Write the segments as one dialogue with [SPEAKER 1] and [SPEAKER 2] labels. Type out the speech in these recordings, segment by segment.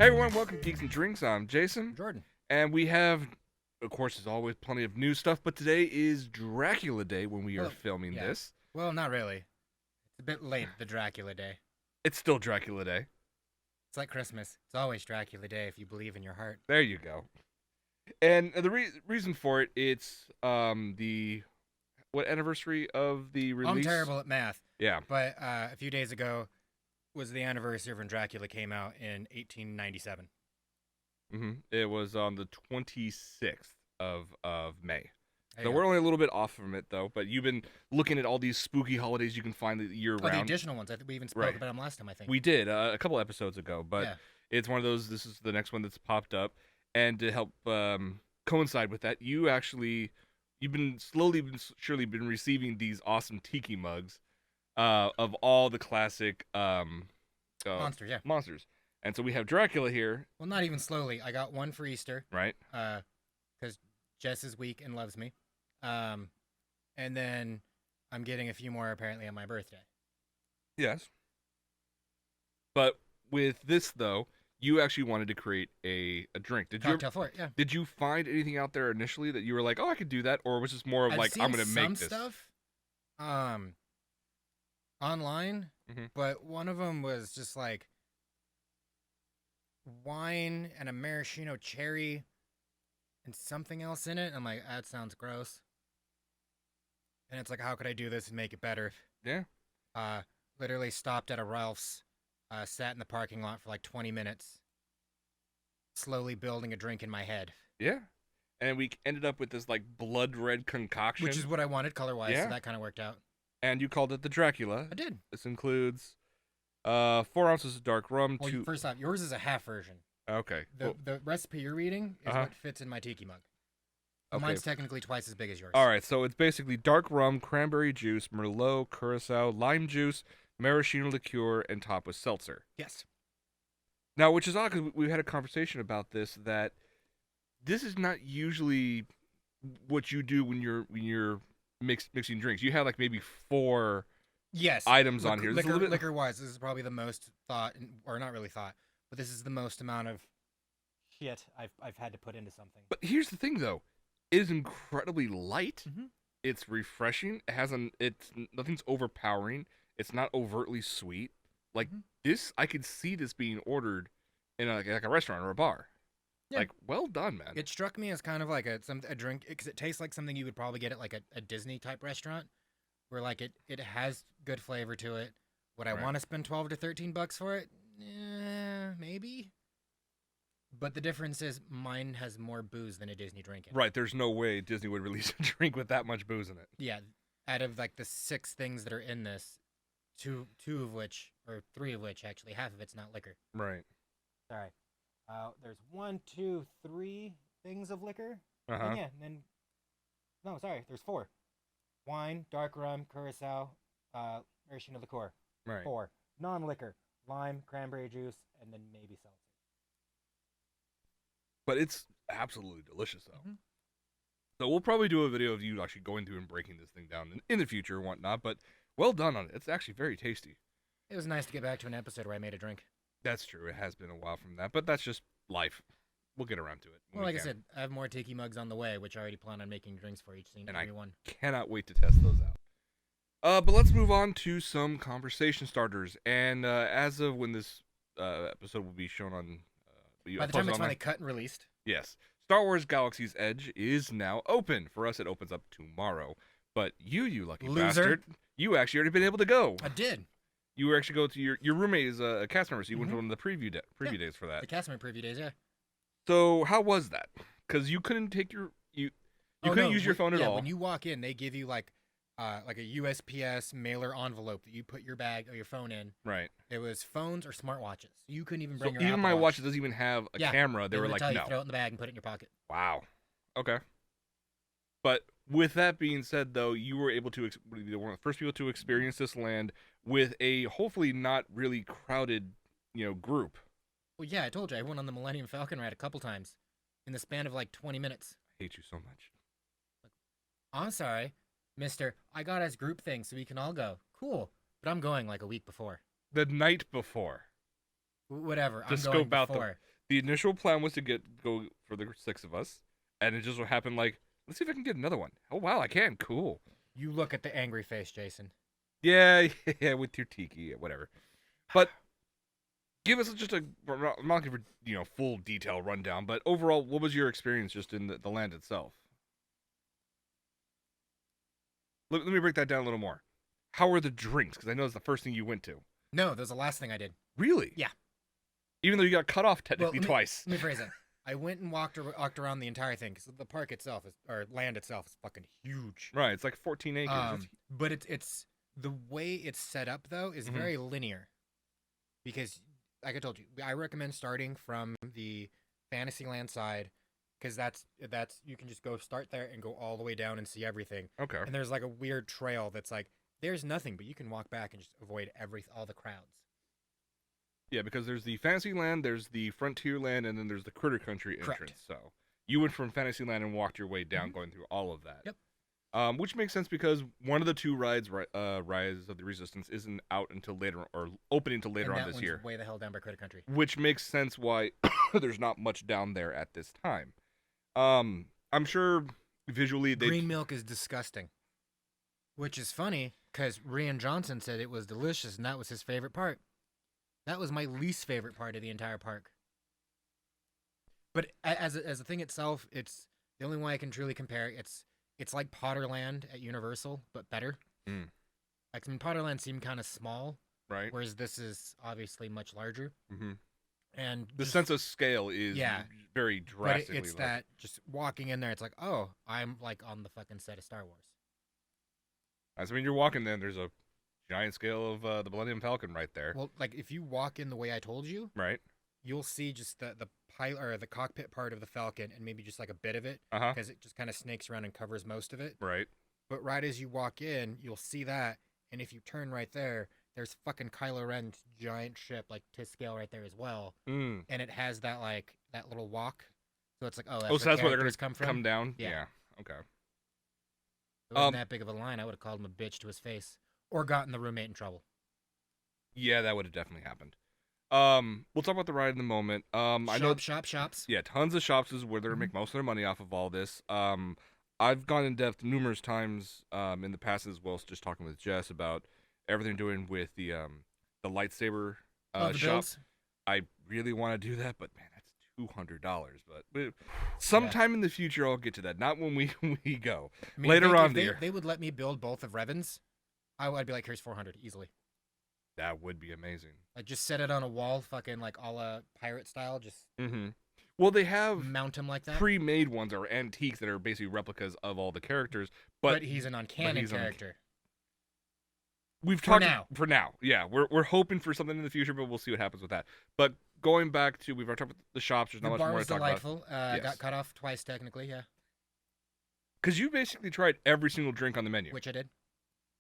[SPEAKER 1] Hey everyone, welcome to Geeks and Drinks. I'm Jason,
[SPEAKER 2] Jordan.
[SPEAKER 1] and we have, of course, as always, plenty of new stuff. But today is Dracula Day when we are filming this.
[SPEAKER 2] Well, not really. It's a bit late, the Dracula Day.
[SPEAKER 1] It's still Dracula Day.
[SPEAKER 2] It's like Christmas. It's always Dracula Day if you believe in your heart.
[SPEAKER 1] There you go. And the reason for it, it's what anniversary of the release?
[SPEAKER 2] I'm terrible at math.
[SPEAKER 1] Yeah.
[SPEAKER 2] But a few days ago was the anniversary of when Dracula came out in 1897.
[SPEAKER 1] It was on the 26th of May.
[SPEAKER 2] There
[SPEAKER 1] So
[SPEAKER 2] you
[SPEAKER 1] we're
[SPEAKER 2] go.
[SPEAKER 1] only a little bit off from it, though. But you've been looking at all these spooky holidays you can find year-round.
[SPEAKER 2] the additional ones. I think we even spoke about them last time, I think.
[SPEAKER 1] We did a couple episodes ago, but
[SPEAKER 2] Yeah.
[SPEAKER 1] it's one of those. This is the next one that's popped up, and to help coincide with that, you've been slowly but surely been receiving these awesome tiki mugs of all the classic
[SPEAKER 2] Monsters, yeah.
[SPEAKER 1] monsters. And so we have Dracula here,
[SPEAKER 2] Well, not even slowly. I got one for Easter
[SPEAKER 1] right?
[SPEAKER 2] because Jess is weak and loves me. And then I'm getting a few more apparently on my birthday.
[SPEAKER 1] Yes. But with this though, you actually wanted to create a drink.
[SPEAKER 2] Cocktail for it, yeah.
[SPEAKER 1] Did you find anything out there initially that you were like, oh, I could do that, or was this more of
[SPEAKER 2] I've
[SPEAKER 1] like,
[SPEAKER 2] seen
[SPEAKER 1] I'm gonna make
[SPEAKER 2] some
[SPEAKER 1] this?
[SPEAKER 2] stuff online, but one of them was just like wine and a maraschino cherry and something else in it. I'm like, that sounds gross. And it's like, how could I do this and make it better?
[SPEAKER 1] Yeah.
[SPEAKER 2] Literally stopped at a Ralph's, sat in the parking lot for like 20 minutes, slowly building a drink in my head.
[SPEAKER 1] Yeah. And we ended up with this like blood red concoction.
[SPEAKER 2] Which is what I wanted color-wise,
[SPEAKER 1] Yeah.
[SPEAKER 2] so that kind of worked out.
[SPEAKER 1] And you called it the Dracula.
[SPEAKER 2] I did.
[SPEAKER 1] This includes 4 ounces of dark rum,
[SPEAKER 2] Well,
[SPEAKER 1] 2...
[SPEAKER 2] first off, yours is a half version.
[SPEAKER 1] Okay.
[SPEAKER 2] The recipe you're reading is what fits in my tiki mug.
[SPEAKER 1] Okay.
[SPEAKER 2] Mine's technically twice as big as yours.
[SPEAKER 1] All right, so it's basically dark rum, cranberry juice, Merlot, Curacao, lime juice, maraschino liqueur, and topped with seltzer.
[SPEAKER 2] Yes.
[SPEAKER 1] Now, which is odd because we had a conversation about this, that this is not usually what you do when you're mixing drinks. You have like maybe 4 items on here.
[SPEAKER 2] Liquor-wise, this is probably the most thought, or not really thought, but this is the most amount of shit I've had to put into something.
[SPEAKER 1] But here's the thing, though. It is incredibly light.
[SPEAKER 2] Mm-hmm.
[SPEAKER 1] It's refreshing. It's nothing's overpowering. It's not overtly sweet. Like this, I could see this being ordered in like a restaurant or a bar.
[SPEAKER 2] Yeah.
[SPEAKER 1] Like, well done, man.
[SPEAKER 2] It struck me as kind of like a drink, because it tastes like something you would probably get at like a Disney type restaurant, where like it has good flavor to it. Would I want to spend $12 to $13 for it? Maybe. But the difference is mine has more booze than a Disney drink in it.
[SPEAKER 1] Right, there's no way Disney would release a drink with that much booze in it.
[SPEAKER 2] Yeah, out of like the 6 things that are in this, two of which, or 3 of which actually, half of it's not liquor.
[SPEAKER 1] Right.
[SPEAKER 2] Sorry. There's 1, 2, 3 things of liquor.
[SPEAKER 1] Uh-huh.
[SPEAKER 2] And yeah, and then no, sorry, there's 4. Wine, dark rum, curacao, maraschino liqueur.
[SPEAKER 1] Right.
[SPEAKER 2] 4. Non-liquor, lime, cranberry juice, and then maybe seltzer.
[SPEAKER 1] But it's absolutely delicious, though. So we'll probably do a video of you actually going through and breaking this thing down in the future and whatnot. But well done on it. It's actually very tasty.
[SPEAKER 2] It was nice to get back to an episode where I made a drink.
[SPEAKER 1] That's true. It has been a while from that, but that's just life. We'll get around to it.
[SPEAKER 2] Well, like I said, I have more tiki mugs on the way, which I already plan on making drinks for each scene.
[SPEAKER 1] And
[SPEAKER 2] every one.
[SPEAKER 1] Cannot wait to test those out. But let's move on to some conversation starters. And as of when this episode will be shown on...
[SPEAKER 2] By the time it's finally cut and released.
[SPEAKER 1] Yes. Star Wars Galaxy's Edge is now open. For us, it opens up tomorrow. But you lucky bastard, you actually already been able to go.
[SPEAKER 2] I did.
[SPEAKER 1] You were actually go to your roommate is a cast member, so you went to one of the preview days for that.
[SPEAKER 2] The cast member preview days, yeah.
[SPEAKER 1] So how was that? Because you couldn't take you couldn't use your phone at all.
[SPEAKER 2] When you walk in, they give you like a USPS mailer envelope that you put your bag or your phone in.
[SPEAKER 1] Right.
[SPEAKER 2] It was phones or smartwatches. You couldn't even bring your
[SPEAKER 1] even
[SPEAKER 2] Apple
[SPEAKER 1] my
[SPEAKER 2] Watch.
[SPEAKER 1] watch doesn't even have a camera. They were like,
[SPEAKER 2] tell
[SPEAKER 1] no.
[SPEAKER 2] You throw it in the bag and put it in your pocket.
[SPEAKER 1] Wow. Okay. But with that being said, though, you were able to be one of the first people to experience this land with a hopefully not really crowded, group.
[SPEAKER 2] Well, yeah, I told you. I went on the Millennium Falcon ride a couple times in the span of like 20 minutes.
[SPEAKER 1] I hate you so much.
[SPEAKER 2] I'm sorry, mister. I got us group thing so we can all go. Cool. But I'm going like a week before.
[SPEAKER 1] The night before.
[SPEAKER 2] Whatever.
[SPEAKER 1] To
[SPEAKER 2] I'm
[SPEAKER 1] scope
[SPEAKER 2] going
[SPEAKER 1] out
[SPEAKER 2] before.
[SPEAKER 1] The initial plan was to go for the 6 of us, and it just what happened. Like, let's see if I can get another one. Oh wow, I can. Cool.
[SPEAKER 2] You look at the angry face, Jason.
[SPEAKER 1] Yeah, yeah, with your tiki, whatever. But give us just a. I'm not looking for full detail rundown, but overall, what was your experience just in the land itself? Let me break that down a little more. How were the drinks? Because I know it's the first thing you went to.
[SPEAKER 2] No, that was the last thing I did.
[SPEAKER 1] Really?
[SPEAKER 2] Yeah.
[SPEAKER 1] Even though you got cut off technically twice.
[SPEAKER 2] Let me phrase it. I went and walked around the entire thing because the park itself or land itself is fucking huge.
[SPEAKER 1] Right, it's like 14 acres.
[SPEAKER 2] But it's the way it's set up though is very linear. Because, like I told you, I recommend starting from the Fantasyland side because that's you can just go start there and go all the way down and see everything.
[SPEAKER 1] Okay.
[SPEAKER 2] And there's like a weird trail that's like there's nothing, but you can walk back and just avoid all the crowds.
[SPEAKER 1] Yeah, because there's the Fantasyland, there's the Frontierland, and then there's the Critter Country entrance.
[SPEAKER 2] Correct.
[SPEAKER 1] So you went from Fantasyland and walked your way down, going through all of that.
[SPEAKER 2] Yep.
[SPEAKER 1] Which makes sense because one of the two rides, Rise of the Resistance, isn't out until later or opening until later on this year.
[SPEAKER 2] Way the hell down by Critter Country.
[SPEAKER 1] Which makes sense why there's not much down there at this time. I'm sure visually
[SPEAKER 2] Green milk is disgusting. Which is funny because Rian Johnson said it was delicious and that was his favorite part. That was my least favorite part of the entire park. But as a thing itself, it's the only way I can truly compare. It's like Potterland at Universal, but better. Like, I mean, Potterland seemed kind of small,
[SPEAKER 1] right?
[SPEAKER 2] Whereas this is obviously much larger. And
[SPEAKER 1] the sense of scale is very drastically.
[SPEAKER 2] But it's that just walking in there, it's like, oh, I'm like on the fucking set of Star Wars.
[SPEAKER 1] I mean, you're walking there, and there's a giant scale of the Millennium Falcon right there.
[SPEAKER 2] Well, like if you walk in the way I told you,
[SPEAKER 1] right,
[SPEAKER 2] you'll see just the pilot or the cockpit part of the Falcon, and maybe just like a bit of it,
[SPEAKER 1] because
[SPEAKER 2] it just kind of snakes around and covers most of it.
[SPEAKER 1] Right.
[SPEAKER 2] But right as you walk in, you'll see that, and if you turn right there, there's fucking Kylo Ren's giant ship, like to scale right there as well, and it has that like that little walk. So it's like, oh,
[SPEAKER 1] so that's where they're gonna
[SPEAKER 2] come
[SPEAKER 1] down. Yeah. Okay.
[SPEAKER 2] If it wasn't that big of a line, I would have called him a bitch to his face. Or gotten the roommate in trouble.
[SPEAKER 1] Yeah, that would have definitely happened. We'll talk about the ride in a moment. I know
[SPEAKER 2] shops.
[SPEAKER 1] Yeah, tons of shops is where they're make most of their money off of all this. I've gone in depth numerous times in the past as well, just talking with Jess about everything doing with the lightsaber
[SPEAKER 2] the
[SPEAKER 1] shop.
[SPEAKER 2] bills?
[SPEAKER 1] I really want to do that, but man, that's $200. But sometime in the future, I'll get to that. Not when we go.
[SPEAKER 2] I mean,
[SPEAKER 1] later on.
[SPEAKER 2] They would let me build both of Revan's. I'd be like, here's 400 easily.
[SPEAKER 1] That would be amazing.
[SPEAKER 2] Like, just set it on a wall, fucking like a la pirate style. Just
[SPEAKER 1] well, they have
[SPEAKER 2] mount him like that.
[SPEAKER 1] Pre-made ones or antiques that are basically replicas of all the characters.
[SPEAKER 2] But he's an uncanny character.
[SPEAKER 1] We've talked for now. Yeah, we're hoping for something in the future, but we'll see what happens with that. But going back to we've already talked about the shops. There's not much more to talk
[SPEAKER 2] delightful.
[SPEAKER 1] about.
[SPEAKER 2] Yes. Got cut off twice technically. Yeah.
[SPEAKER 1] Because you basically tried every single drink on the menu.
[SPEAKER 2] Which I did.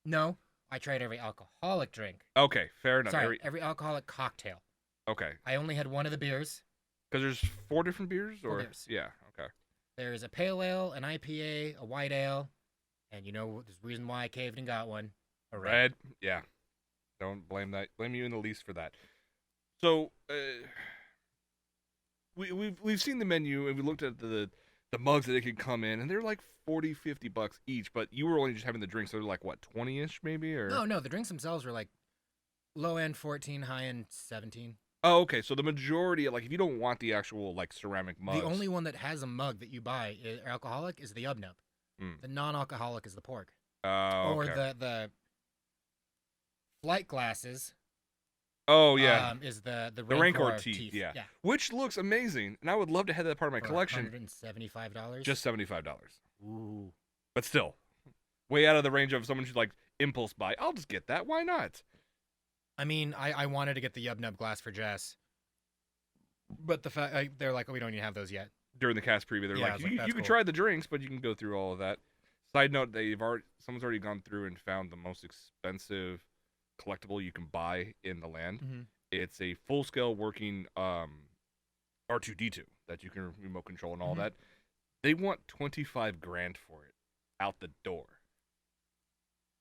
[SPEAKER 2] No. I tried every alcoholic drink.
[SPEAKER 1] Okay, fair enough.
[SPEAKER 2] Sorry, every alcoholic cocktail.
[SPEAKER 1] Okay.
[SPEAKER 2] I only had one of the beers.
[SPEAKER 1] Because there's 4 different beers?
[SPEAKER 2] Four beers.
[SPEAKER 1] Yeah, okay.
[SPEAKER 2] There's a pale ale, an IPA, a white ale, and you know there's a reason why I caved and got one.
[SPEAKER 1] A red. Yeah. Don't blame you in the least for that. So, we've seen the menu, and we looked at the mugs that it could come in, and they're like $40-$50 each, but you were only just having the drinks, so they're like, what, 20-ish maybe? Or
[SPEAKER 2] No, the drinks themselves were like low end 14, high end 17.
[SPEAKER 1] Oh, okay, so the majority, like, if you don't want the actual, like, ceramic mugs.
[SPEAKER 2] The only one that has a mug that you buy, alcoholic, is the Ubnub. The non-alcoholic is the pork.
[SPEAKER 1] Oh,
[SPEAKER 2] Or
[SPEAKER 1] okay.
[SPEAKER 2] the flight glasses.
[SPEAKER 1] Oh, yeah.
[SPEAKER 2] Is the
[SPEAKER 1] Rancor teeth, yeah. Which looks amazing, and I would love to have that part of my collection.
[SPEAKER 2] $175?
[SPEAKER 1] Just $75.
[SPEAKER 2] Ooh.
[SPEAKER 1] But still, way out of the range of someone who's like impulse buy. I'll just get that. Why not?
[SPEAKER 2] I mean, I wanted to get the Yub Nub glass for Jess, but the fact they're like, oh, we don't even have those yet.
[SPEAKER 1] During the cast preview, they're like, you can
[SPEAKER 2] cool.
[SPEAKER 1] try the drinks, but you can go through all of that. Side note, someone's already gone through and found the most expensive collectible you can buy in the land. It's a full-scale working R2-D2 that you can remote control and all that. They want $25,000 for it out the door.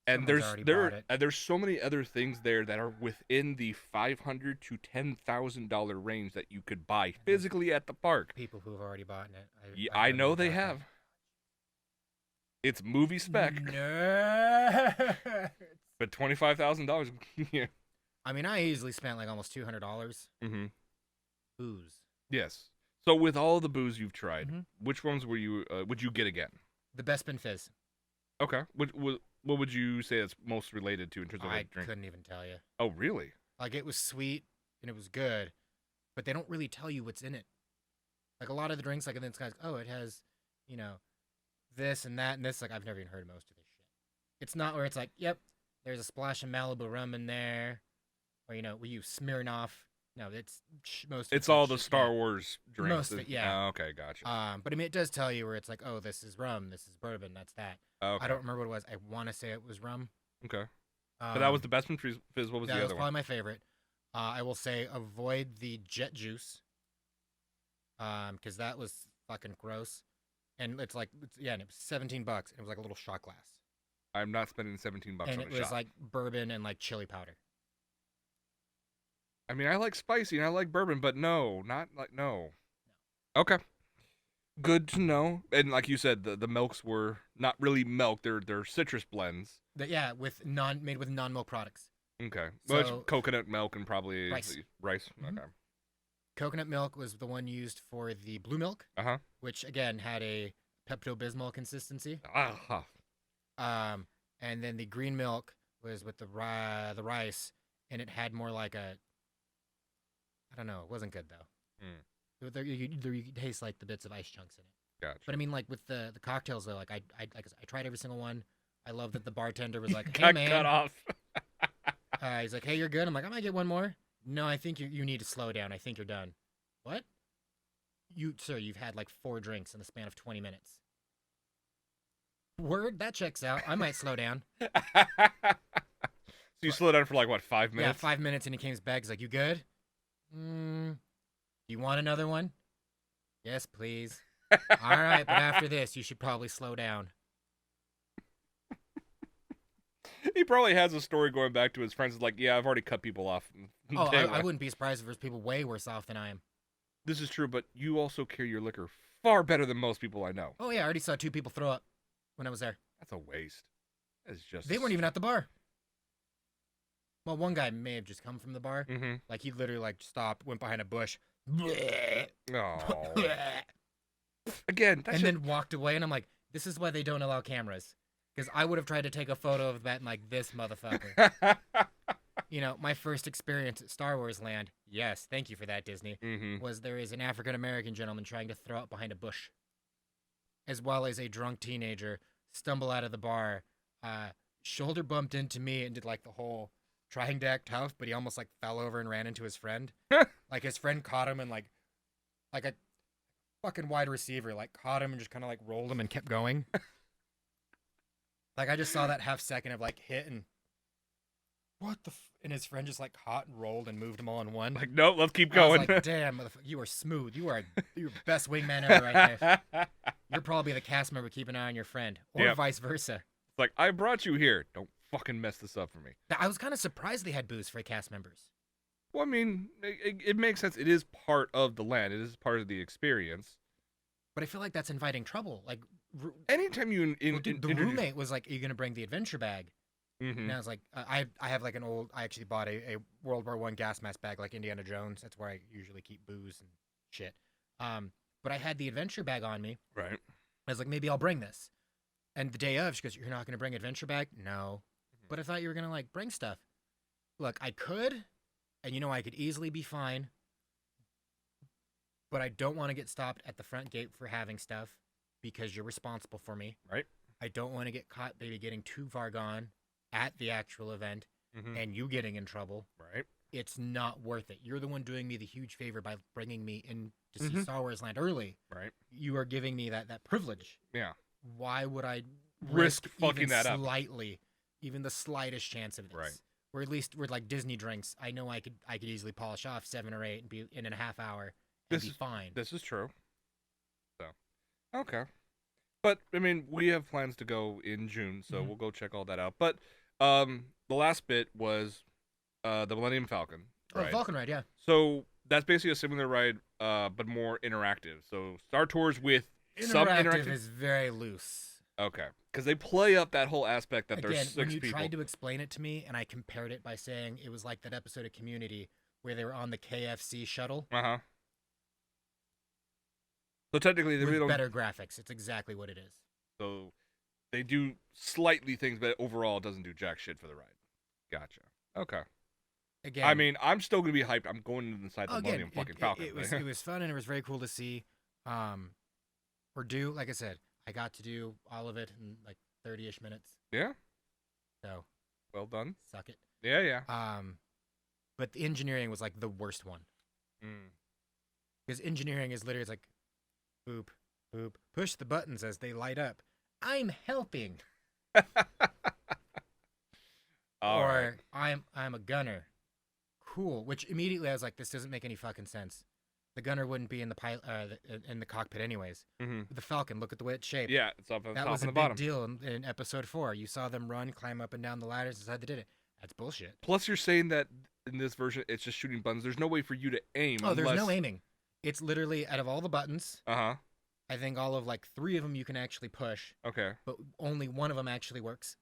[SPEAKER 1] And
[SPEAKER 2] Someone's already bought it.
[SPEAKER 1] there's so many other things there that are within the $500 to $10,000 range that you could buy physically at the park.
[SPEAKER 2] People who have already bought it.
[SPEAKER 1] Yeah, I know they have. It's movie spec.
[SPEAKER 2] No.
[SPEAKER 1] But $25,000. Yeah.
[SPEAKER 2] I mean, I easily spent like almost $200.
[SPEAKER 1] Mm-hmm.
[SPEAKER 2] Booze.
[SPEAKER 1] Yes. So with all the booze you've tried, which ones would you get again?
[SPEAKER 2] The best been fizz.
[SPEAKER 1] Okay. What would you say it's most related to in terms of a drink?
[SPEAKER 2] I couldn't even tell you.
[SPEAKER 1] Oh, really?
[SPEAKER 2] Like, it was sweet and it was good, but they don't really tell you what's in it. Like, a lot of the drinks, like, and then it's kind of, oh, it has, you know, this and that and this. Like, I've never even heard of most of this shit. It's not where it's like, yep, there's a splash of Malibu rum in there, or, you know, we use Smirnoff. No, it's most.
[SPEAKER 1] It's all the Star Wars drinks.
[SPEAKER 2] Most of it, yeah.
[SPEAKER 1] Oh, okay, gotcha.
[SPEAKER 2] But I mean, it does tell you where it's like, oh, this is rum, this is bourbon, that's that.
[SPEAKER 1] Okay.
[SPEAKER 2] I don't remember what it was. I want to say it was rum.
[SPEAKER 1] Okay. But that was the best one, Fizz. What was the other one?
[SPEAKER 2] That was probably my favorite. I will say avoid the jet juice. Because that was fucking gross. And it's like, and it was $17. And it was like a little shot glass.
[SPEAKER 1] I'm not spending $17 on a shot.
[SPEAKER 2] And it was like bourbon and like chili powder.
[SPEAKER 1] I mean, I like spicy and I like bourbon, but no. Okay. Good to know. And like you said, the milks were not really milk. They're citrus blends.
[SPEAKER 2] Made with non-milk products.
[SPEAKER 1] Okay.
[SPEAKER 2] So,
[SPEAKER 1] well, it's coconut milk and probably
[SPEAKER 2] rice.
[SPEAKER 1] Mm-hmm. Okay.
[SPEAKER 2] Coconut milk was the one used for the blue milk, which again had a Pepto-Bismol consistency. And then the green milk was with the rice, and it had more like a, I don't know, it wasn't good though. You taste like the bits of ice chunks in it.
[SPEAKER 1] Gotcha.
[SPEAKER 2] But I mean, like with the cocktails though, like I tried every single one. I love that the bartender was like, "Hey man,"
[SPEAKER 1] cut off.
[SPEAKER 2] He's like, "Hey, you're good." I'm like, "I might get one more." No, I think you need to slow down. I think you're done. What? Sir, you've had like 4 drinks in the span of 20 minutes. Word, that checks out. I might slow down.
[SPEAKER 1] So you slow down for like what, 5 minutes?
[SPEAKER 2] Yeah, 5 minutes, and he came back. He's like, "You good? You want another one?" "Yes, please." "All right, but after this, you should probably slow down."
[SPEAKER 1] He probably has a story going back to his friends. Like, yeah, I've already cut people off.
[SPEAKER 2] Oh, I wouldn't be surprised if there's people way worse off than I am.
[SPEAKER 1] This is true, but you also carry your liquor far better than most people I know.
[SPEAKER 2] Oh yeah, I already saw 2 people throw up when I was there.
[SPEAKER 1] That's a waste. That's just.
[SPEAKER 2] They weren't even at the bar. Well, one guy may have just come from the bar.
[SPEAKER 1] Mm-hmm.
[SPEAKER 2] Like, he literally like stopped, went behind a bush.
[SPEAKER 1] Oh. Again,
[SPEAKER 2] then walked away, and I'm like, this is why they don't allow cameras. Because I would have tried to take a photo of that and like, this motherfucker. You know, my first experience at Star Wars Land, yes, thank you for that, Disney, was there is an African-American gentleman trying to throw up behind a bush. As well as a drunk teenager stumble out of the bar, shoulder bumped into me and did like the whole trying to act tough, but he almost like fell over and ran into his friend. Like, his friend caught him and like a fucking wide receiver, like caught him and just kind of like rolled him and kept going. Like, I just saw that half second of like hit and what the and his friend just like caught and rolled and moved them all in one.
[SPEAKER 1] Like, nope, let's keep going.
[SPEAKER 2] I was like, damn, motherfucker, you are smooth. You are your best wingman ever right there. You're probably the cast member keeping an eye on your friend, or vice versa.
[SPEAKER 1] It's like, I brought you here. Don't fucking mess this up for me.
[SPEAKER 2] I was kind of surprised they had booze for cast members.
[SPEAKER 1] Well, I mean, it makes sense. It is part of the land. It is part of the experience.
[SPEAKER 2] But I feel like that's inviting trouble. Like,
[SPEAKER 1] anytime you
[SPEAKER 2] the roommate was like, "Are you gonna bring the adventure bag?"
[SPEAKER 1] Mm-hmm.
[SPEAKER 2] And I was like, I have like an old. I actually bought a World War I gas mask bag, like Indiana Jones. That's where I usually keep booze and shit. But I had the adventure bag on me.
[SPEAKER 1] Right.
[SPEAKER 2] I was like, maybe I'll bring this. And the day of, she goes, "You're not gonna bring adventure bag?" "No." "But I thought you were gonna like bring stuff." Look, I could, and you know I could easily be fine. But I don't want to get stopped at the front gate for having stuff because you're responsible for me.
[SPEAKER 1] Right.
[SPEAKER 2] I don't want to get caught maybe getting too far gone at the actual event and you getting in trouble.
[SPEAKER 1] Right.
[SPEAKER 2] It's not worth it. You're the one doing me the huge favor by bringing me in to see Star Wars Land early.
[SPEAKER 1] Right.
[SPEAKER 2] You are giving me that privilege.
[SPEAKER 1] Yeah.
[SPEAKER 2] Why would I
[SPEAKER 1] risk fucking
[SPEAKER 2] even
[SPEAKER 1] that up?
[SPEAKER 2] Slightly, even the slightest chance of this?
[SPEAKER 1] Right.
[SPEAKER 2] Or at least with like Disney drinks, I know I could easily polish off 7 or 8 and be in a half hour. Be fine.
[SPEAKER 1] This is true. So, okay. But, I mean, we have plans to go in June, so we'll go check all that out. But The last bit was the Millennium Falcon.
[SPEAKER 2] Oh,
[SPEAKER 1] Right.
[SPEAKER 2] Falcon Ride, yeah.
[SPEAKER 1] So that's basically a similar ride, but more interactive. So Star Tours with some
[SPEAKER 2] Interactive
[SPEAKER 1] interactive.
[SPEAKER 2] is very loose.
[SPEAKER 1] Okay, because they play up that whole aspect that
[SPEAKER 2] Again,
[SPEAKER 1] there's 6
[SPEAKER 2] when you
[SPEAKER 1] people.
[SPEAKER 2] tried to explain it to me, and I compared it by saying it was like that episode of Community where they were on the KFC shuttle
[SPEAKER 1] So technically, they
[SPEAKER 2] with
[SPEAKER 1] really don't.
[SPEAKER 2] better graphics. It's exactly what it is.
[SPEAKER 1] So they do slightly things, but overall, it doesn't do jack shit for the ride. Gotcha. Okay.
[SPEAKER 2] Again,
[SPEAKER 1] I mean, I'm still gonna be hyped. I'm going inside the
[SPEAKER 2] again,
[SPEAKER 1] Millennium fucking Falcon.
[SPEAKER 2] it was fun and it was very cool to see. Like I said, I got to do all of it in like 30-ish minutes.
[SPEAKER 1] Yeah.
[SPEAKER 2] So
[SPEAKER 1] Well done.
[SPEAKER 2] suck it.
[SPEAKER 1] Yeah.
[SPEAKER 2] But the engineering was like the worst one because engineering is literally like, boop, boop, push the buttons as they light up. I'm helping.
[SPEAKER 1] All right.
[SPEAKER 2] I'm a gunner. Cool. Which immediately I was like, this doesn't make any fucking sense. The gunner wouldn't be in the pilot in the cockpit anyways.
[SPEAKER 1] Mm-hmm.
[SPEAKER 2] The Falcon, look at the way it's shaped.
[SPEAKER 1] Yeah, it's up on the
[SPEAKER 2] That
[SPEAKER 1] top
[SPEAKER 2] was
[SPEAKER 1] and
[SPEAKER 2] a
[SPEAKER 1] the
[SPEAKER 2] big
[SPEAKER 1] bottom.
[SPEAKER 2] deal in episode 4. You saw them run, climb up and down the ladders, decide they did it. That's bullshit.
[SPEAKER 1] Plus, you're saying that in this version, it's just shooting buttons. There's no way for you to aim.
[SPEAKER 2] Oh, there's
[SPEAKER 1] unless...
[SPEAKER 2] no aiming. It's literally out of all the buttons,
[SPEAKER 1] Uh-huh.
[SPEAKER 2] I think all of like 3 of them you can actually push,
[SPEAKER 1] Okay.
[SPEAKER 2] but only one of them actually works.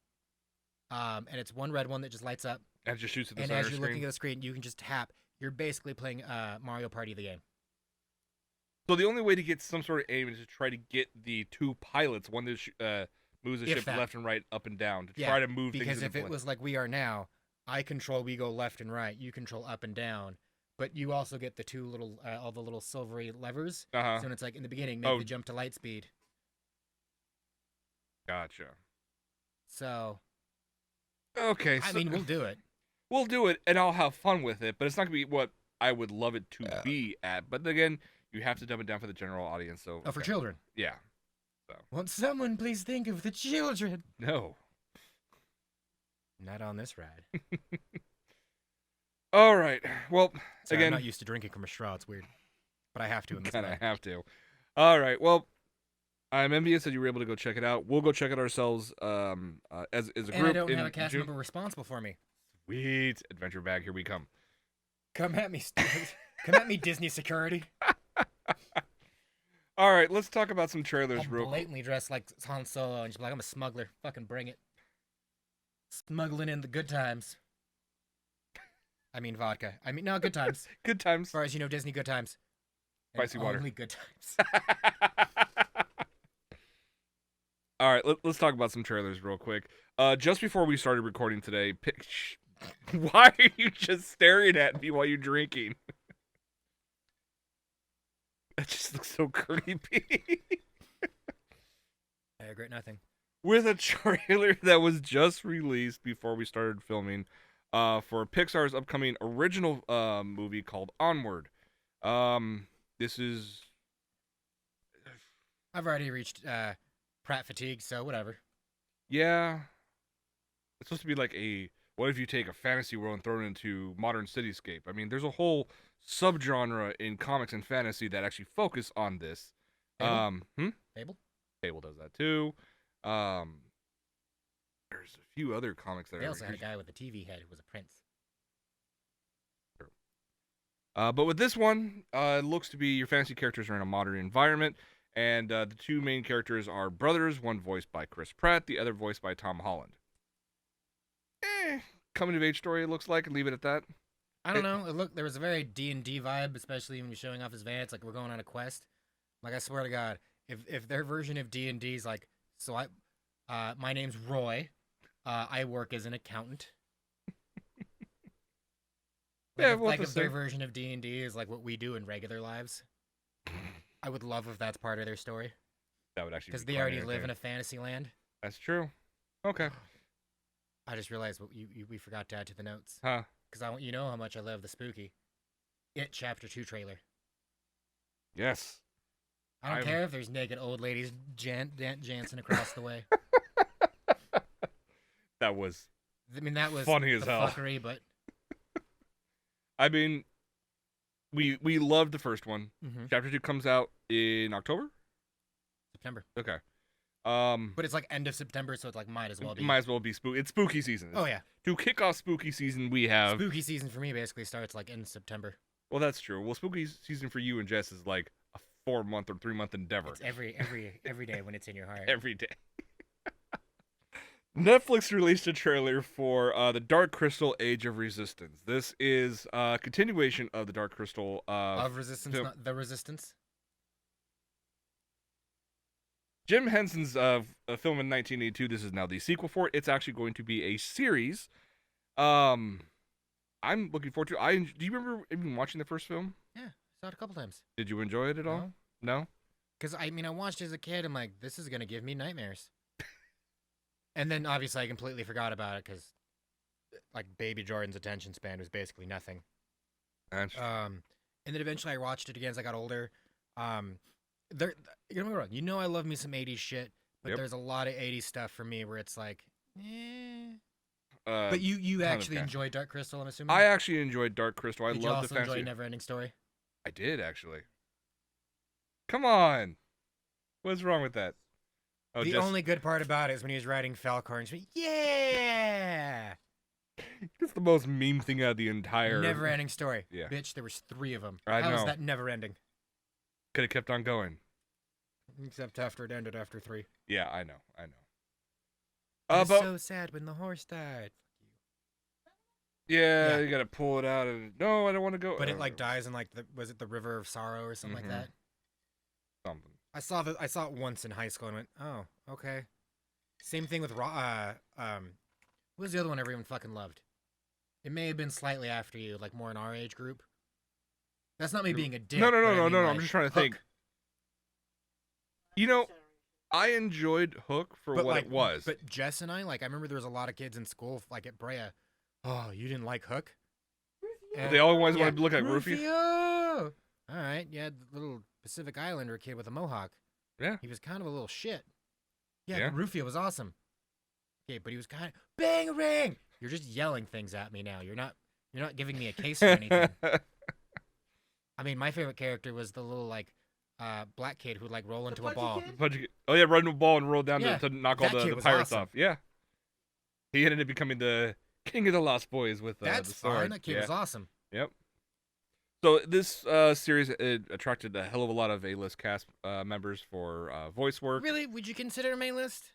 [SPEAKER 2] And it's one red one that just lights up.
[SPEAKER 1] And it just shoots at the
[SPEAKER 2] And
[SPEAKER 1] center
[SPEAKER 2] as you're
[SPEAKER 1] screen.
[SPEAKER 2] looking at the screen, you can just tap. You're basically playing Mario Party the game.
[SPEAKER 1] So the only way to get some sort of aim is to try to get the 2 pilots, one that moves the
[SPEAKER 2] If
[SPEAKER 1] ship
[SPEAKER 2] that.
[SPEAKER 1] left and right, up and down, to
[SPEAKER 2] Yeah,
[SPEAKER 1] try to move things.
[SPEAKER 2] Because if
[SPEAKER 1] into
[SPEAKER 2] it
[SPEAKER 1] place.
[SPEAKER 2] was like we are now, we go left and right. You control up and down. But you also get the 2 little, all the little silvery levers.
[SPEAKER 1] Uh-huh.
[SPEAKER 2] So when it's like in the beginning, make the jump to light speed.
[SPEAKER 1] Gotcha.
[SPEAKER 2] So.
[SPEAKER 1] Okay.
[SPEAKER 2] I
[SPEAKER 1] So
[SPEAKER 2] mean, we'll do it.
[SPEAKER 1] we'll do it, and I'll have fun with it, but it's not going to be what I would love it to be at. But again, you have to dumb it down for the general audience. So.
[SPEAKER 2] Oh, for children.
[SPEAKER 1] Yeah.
[SPEAKER 2] Won't someone please think of the children?
[SPEAKER 1] No.
[SPEAKER 2] Not on this ride.
[SPEAKER 1] All right. Well,
[SPEAKER 2] Sorry,
[SPEAKER 1] again,
[SPEAKER 2] I'm not used to drinking from a straw. It's weird. But I have to in this
[SPEAKER 1] kind of
[SPEAKER 2] ride.
[SPEAKER 1] have to. All right. Well, I'm envious that you were able to go check it out. We'll go check it ourselves as a group.
[SPEAKER 2] And I don't
[SPEAKER 1] in
[SPEAKER 2] have a cast
[SPEAKER 1] June.
[SPEAKER 2] member responsible for me.
[SPEAKER 1] Sweet adventure bag. Here we come.
[SPEAKER 2] Come at me, come at me, Disney security.
[SPEAKER 1] All right. Let's talk about some trailers
[SPEAKER 2] I'm
[SPEAKER 1] real quick.
[SPEAKER 2] blatantly dressed like Han Solo and just be like, I'm a smuggler. Fucking bring it. Smuggling in the good times. I mean vodka. No, good times.
[SPEAKER 1] Good times.
[SPEAKER 2] As far as you know, Disney good times. And
[SPEAKER 1] Spicy water.
[SPEAKER 2] Only good times.
[SPEAKER 1] All right, let's talk about some trailers real quick. Just before we started recording today, why are you just staring at me while you're drinking? That just looks so creepy.
[SPEAKER 2] I regret nothing.
[SPEAKER 1] With a trailer that was just released before we started filming for Pixar's upcoming original movie called Onward. This is...
[SPEAKER 2] I've already reached Pratt fatigue, so whatever.
[SPEAKER 1] Yeah. It's supposed to be like what if you take a fantasy world and throw it into modern cityscape? I mean, there's a whole subgenre in comics and fantasy that actually focus on this.
[SPEAKER 2] Fable?
[SPEAKER 1] Fable? Fable does that too. There's a few other comics that
[SPEAKER 2] They
[SPEAKER 1] are...
[SPEAKER 2] also had a guy with a TV head who was a prince.
[SPEAKER 1] But with this one, it looks to be your fantasy characters are in a modern environment, and the 2 main characters are brothers, one voiced by Chris Pratt, the other voiced by Tom Holland. Coming of age story, it looks like, and leave it at that.
[SPEAKER 2] I don't know. There was a very D&D vibe, especially when you're showing off his van. It's like we're going on a quest. Like, I swear to God, if their version of D&D is like, so my name's Roy, I work as an accountant.
[SPEAKER 1] Yeah, well,
[SPEAKER 2] if their version of D&D is like what we do in regular lives, I would love if that's part of their story.
[SPEAKER 1] That would actually
[SPEAKER 2] because
[SPEAKER 1] be
[SPEAKER 2] they
[SPEAKER 1] quite
[SPEAKER 2] already live in
[SPEAKER 1] entertaining.
[SPEAKER 2] a fantasy land.
[SPEAKER 1] That's true. Okay.
[SPEAKER 2] I just realized what we forgot to add to the notes.
[SPEAKER 1] Huh.
[SPEAKER 2] Because you know how much I love the spooky. It Chapter 2 trailer.
[SPEAKER 1] Yes.
[SPEAKER 2] I don't care if there's naked old ladies Jansen across the way.
[SPEAKER 1] That was...
[SPEAKER 2] that was
[SPEAKER 1] funny as
[SPEAKER 2] the
[SPEAKER 1] hell.
[SPEAKER 2] fuckery, but
[SPEAKER 1] I mean, we loved the first one.
[SPEAKER 2] mm-hmm.
[SPEAKER 1] Chapter 2 comes out in October?
[SPEAKER 2] September.
[SPEAKER 1] Okay.
[SPEAKER 2] But it's like end of September, so it's like might as well
[SPEAKER 1] It
[SPEAKER 2] be.
[SPEAKER 1] might as well be spooky. It's spooky season.
[SPEAKER 2] Oh yeah,
[SPEAKER 1] To kick off spooky season, we have.
[SPEAKER 2] spooky season for me basically starts like in September.
[SPEAKER 1] Well, that's true. Well, spooky season for you and Jess is like a 4-month or 3-month endeavor.
[SPEAKER 2] It's every day when it's in your heart.
[SPEAKER 1] Every day. Netflix released a trailer for The Dark Crystal: Age of Resistance. This is a continuation of the Dark Crystal
[SPEAKER 2] Of Resistance,
[SPEAKER 1] film.
[SPEAKER 2] not The Resistance.
[SPEAKER 1] Jim Henson's film in 1982. This is now the sequel for it. It's actually going to be a series. I'm looking forward to it. Do you remember even watching the first film?
[SPEAKER 2] Yeah, saw it a couple times.
[SPEAKER 1] Did you enjoy it at all? No?
[SPEAKER 2] Because I mean, I watched it as a kid. I'm like, this is gonna give me nightmares. And then obviously I completely forgot about it because, like, Baby Jordan's attention span was basically nothing. And then eventually I watched it again as I got older. There, you know I love me some 80s shit, but
[SPEAKER 1] Yep.
[SPEAKER 2] there's a lot of 80s stuff for me where it's like, eh. But you actually enjoyed Dark Crystal, I'm assuming?
[SPEAKER 1] I actually enjoyed Dark Crystal.
[SPEAKER 2] Did you
[SPEAKER 1] love
[SPEAKER 2] also
[SPEAKER 1] the fantasy.
[SPEAKER 2] enjoy Neverending Story?
[SPEAKER 1] I did, actually. Come on. What's wrong with that? Oh,
[SPEAKER 2] The only good part about it is when he was riding Falcor and she's like, yeah!
[SPEAKER 1] It's the most meme thing out of the entire...
[SPEAKER 2] Never-ending story.
[SPEAKER 1] Yeah.
[SPEAKER 2] Bitch, there was 3 of them.
[SPEAKER 1] I
[SPEAKER 2] How is
[SPEAKER 1] know.
[SPEAKER 2] that never-ending?
[SPEAKER 1] Could have kept on going.
[SPEAKER 2] Except after it ended after 3.
[SPEAKER 1] Yeah, I know.
[SPEAKER 2] It was
[SPEAKER 1] But
[SPEAKER 2] so sad when the horse died.
[SPEAKER 1] yeah,
[SPEAKER 2] Yeah.
[SPEAKER 1] you gotta pull it out and no, I don't want to go.
[SPEAKER 2] But it like dies in like was it the River of Sorrow or something
[SPEAKER 1] Mhm.
[SPEAKER 2] like that?
[SPEAKER 1] something.
[SPEAKER 2] I saw it once in high school and went, oh, okay. Same thing with what was the other one everyone fucking loved? It may have been slightly after you, like more in our age group. That's not me being a dick.
[SPEAKER 1] No.
[SPEAKER 2] but I mean,
[SPEAKER 1] I'm
[SPEAKER 2] like,
[SPEAKER 1] just trying to
[SPEAKER 2] Hook.
[SPEAKER 1] think. You know, I enjoyed Hook for
[SPEAKER 2] But
[SPEAKER 1] what
[SPEAKER 2] like,
[SPEAKER 1] it was.
[SPEAKER 2] But Jess and I, like, I remember there was a lot of kids in school, like at Brea. Oh, you didn't like Hook? And-
[SPEAKER 1] They always
[SPEAKER 2] yeah,
[SPEAKER 1] wanted to look like Rufio.
[SPEAKER 2] Rufio! All right, yeah, the little Pacific Islander kid with a mohawk.
[SPEAKER 1] Yeah.
[SPEAKER 2] He was kind of a little shit. Yeah,
[SPEAKER 1] Yeah.
[SPEAKER 2] Rufio was awesome. Okay, but he was kind of bang a ring. You're just yelling things at me now. You're not giving me a case or anything. I mean, my favorite character was the little like black kid who'd like roll into a ball.
[SPEAKER 1] Oh yeah, run the ball and roll down
[SPEAKER 2] Yeah,
[SPEAKER 1] to knock all
[SPEAKER 2] that kid
[SPEAKER 1] the
[SPEAKER 2] was
[SPEAKER 1] pirates
[SPEAKER 2] awesome.
[SPEAKER 1] off. Yeah. He ended up becoming the king of the Lost Boys with
[SPEAKER 2] That's
[SPEAKER 1] the sword.
[SPEAKER 2] fine. That kid
[SPEAKER 1] yeah.
[SPEAKER 2] was awesome.
[SPEAKER 1] Yep. So this series it attracted a hell of a lot of A-list cast members for voice work.
[SPEAKER 2] Really? Would you consider him A-list?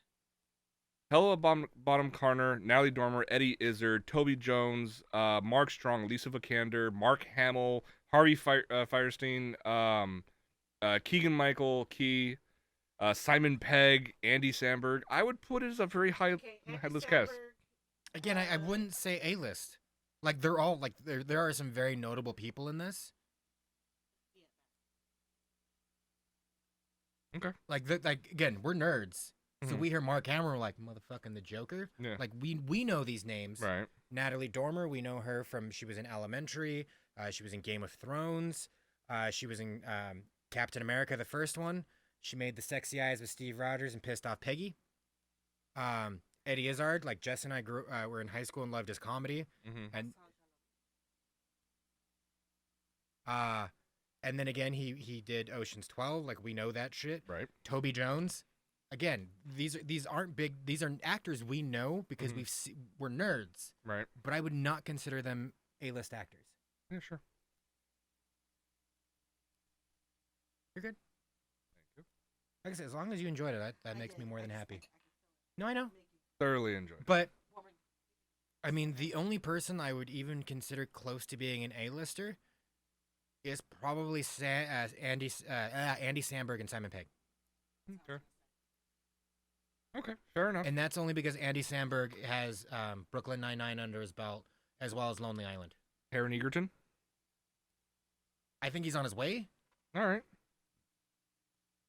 [SPEAKER 1] Helena Bottom Carter, Natalie Dormer, Eddie Izzard, Toby Jones, Mark Strong, Lisa Vikander, Mark Hamill, Harvey Fierstein, Keegan-Michael Key, Simon Pegg, Andy Samberg. I would put it as a very high list cast.
[SPEAKER 2] Again, I wouldn't say A-list. Like they're all like there are some very notable people in this.
[SPEAKER 1] Okay.
[SPEAKER 2] Like again, we're nerds. So
[SPEAKER 1] Mhm.
[SPEAKER 2] we hear Mark Hamill, we're like, motherfucking the Joker.
[SPEAKER 1] Yeah.
[SPEAKER 2] Like we know these names.
[SPEAKER 1] Right.
[SPEAKER 2] Natalie Dormer, we know her from she was in Elementary. She was in Game of Thrones. She was in Captain America, the first one. She made the sexy eyes with Steve Rogers and pissed off Peggy. Eddie Izzard, like Jess and I were in high school and loved his comedy.
[SPEAKER 1] Mm-hmm.
[SPEAKER 2] And then again he did Ocean's 12, like we know that shit.
[SPEAKER 1] Right.
[SPEAKER 2] Toby Jones. Again, these aren't big. These are actors we know because
[SPEAKER 1] Mhm.
[SPEAKER 2] we're nerds.
[SPEAKER 1] Right.
[SPEAKER 2] But I would not consider them A-list actors.
[SPEAKER 1] Yeah, sure.
[SPEAKER 2] You're good.
[SPEAKER 1] Thank you.
[SPEAKER 2] Like I said, as long as you enjoyed it, that makes me more than happy. No, I know.
[SPEAKER 1] Thoroughly enjoyed.
[SPEAKER 2] But I mean, the only person I would even consider close to being an A-lister is probably Andy Samberg and Simon Pegg.
[SPEAKER 1] Okay. Okay, fair enough.
[SPEAKER 2] And that's only because Andy Samberg has Brooklyn Nine-Nine under his belt, as well as Lonely Island.
[SPEAKER 1] Taron Egerton.
[SPEAKER 2] I think he's on his way.
[SPEAKER 1] All right.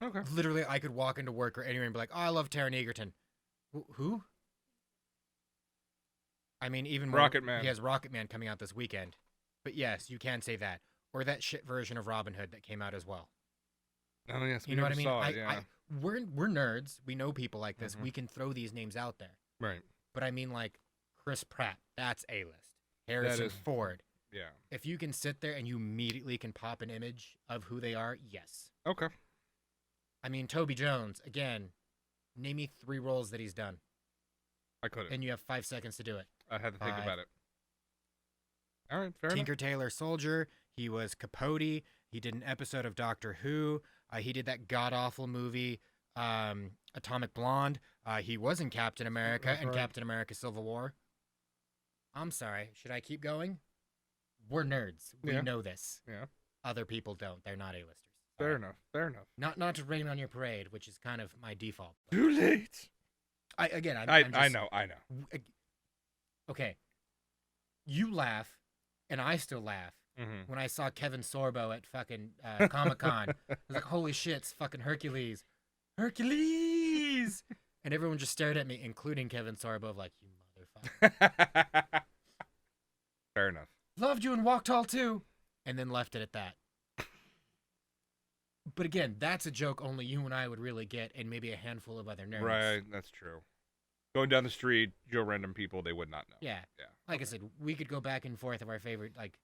[SPEAKER 1] Okay.
[SPEAKER 2] Literally, I could walk into work or anywhere and be like, oh, I love Taron Egerton. Who? I mean, even more,
[SPEAKER 1] Rocket Man.
[SPEAKER 2] He has Rocket Man coming out this weekend. But yes, you can say that. Or that shit version of Robin Hood that came out as well.
[SPEAKER 1] Oh yes,
[SPEAKER 2] You know what I mean?
[SPEAKER 1] Saw it, yeah.
[SPEAKER 2] We're nerds. We know people like this.
[SPEAKER 1] Mhm.
[SPEAKER 2] We can throw these names out there.
[SPEAKER 1] Right.
[SPEAKER 2] But I mean, like Chris Pratt, that's A-list. Harrison
[SPEAKER 1] is-
[SPEAKER 2] Ford.
[SPEAKER 1] Yeah.
[SPEAKER 2] If you can sit there and you immediately can pop an image of who they are, yes.
[SPEAKER 1] Okay.
[SPEAKER 2] I mean, Toby Jones, again, Name me 3 roles that he's done,
[SPEAKER 1] I couldn't.
[SPEAKER 2] and you have 5 seconds to do it.
[SPEAKER 1] I had to think
[SPEAKER 2] 5.
[SPEAKER 1] about it. All right, fair
[SPEAKER 2] Tinker Tailor Soldier. He was Capote. He did an episode of Doctor Who. He did that god-awful movie, Atomic Blonde. He was in Captain America
[SPEAKER 1] That's
[SPEAKER 2] and
[SPEAKER 1] right.
[SPEAKER 2] Captain America Civil War. I'm sorry. Should I keep going? We're nerds. We
[SPEAKER 1] Yeah.
[SPEAKER 2] know this.
[SPEAKER 1] Yeah.
[SPEAKER 2] Other people don't. They're not A-listers.
[SPEAKER 1] Fair enough. Fair enough.
[SPEAKER 2] Not to rain on your parade, which is kind of my default. but
[SPEAKER 1] Too late.
[SPEAKER 2] I'm
[SPEAKER 1] I
[SPEAKER 2] just-
[SPEAKER 1] know.
[SPEAKER 2] Okay. You laugh, and I still laugh.
[SPEAKER 1] Mm-hmm.
[SPEAKER 2] When I saw Kevin Sorbo at fucking Comic-Con, I was like, holy shit, it's fucking Hercules. Hercules! And everyone just stared at me, including Kevin Sorbo, of like, you motherfucker.
[SPEAKER 1] Fair enough.
[SPEAKER 2] Loved you and Walk Tall too. And then left it at that. But again, that's a joke only you and I would really get, and maybe a handful of other nerds.
[SPEAKER 1] Right, that's true. Going down the street, Joe random people, they would not know.
[SPEAKER 2] Yeah.
[SPEAKER 1] Yeah.
[SPEAKER 2] Like I said, we could go back and forth of our favorite, like,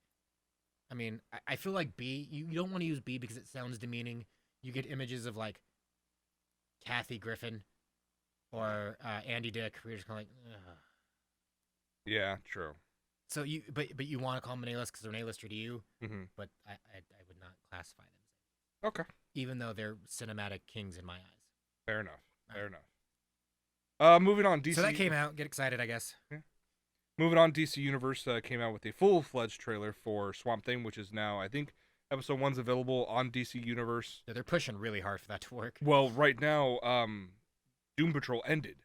[SPEAKER 2] I mean, I feel like B, you don't want to use B because it sounds demeaning. You get images of, like, Kathy Griffin or Andy Dick, where you're just kind of like, ugh.
[SPEAKER 1] Yeah, true.
[SPEAKER 2] So but you want to call them an A-list because they're an A-lister to you,
[SPEAKER 1] Mm-hmm.
[SPEAKER 2] but I would not classify them.
[SPEAKER 1] Okay.
[SPEAKER 2] Even though they're cinematic kings in my eyes.
[SPEAKER 1] Fair enough. Fair
[SPEAKER 2] Right.
[SPEAKER 1] enough. Moving on, DC.
[SPEAKER 2] So that came out. Get excited, I guess.
[SPEAKER 1] Moving on, DC Universe came out with a full-fledged trailer for Swamp Thing, which is now, I think, episode 1's available on DC Universe.
[SPEAKER 2] They're pushing really hard for that to work.
[SPEAKER 1] Well, right now, Doom Patrol ended.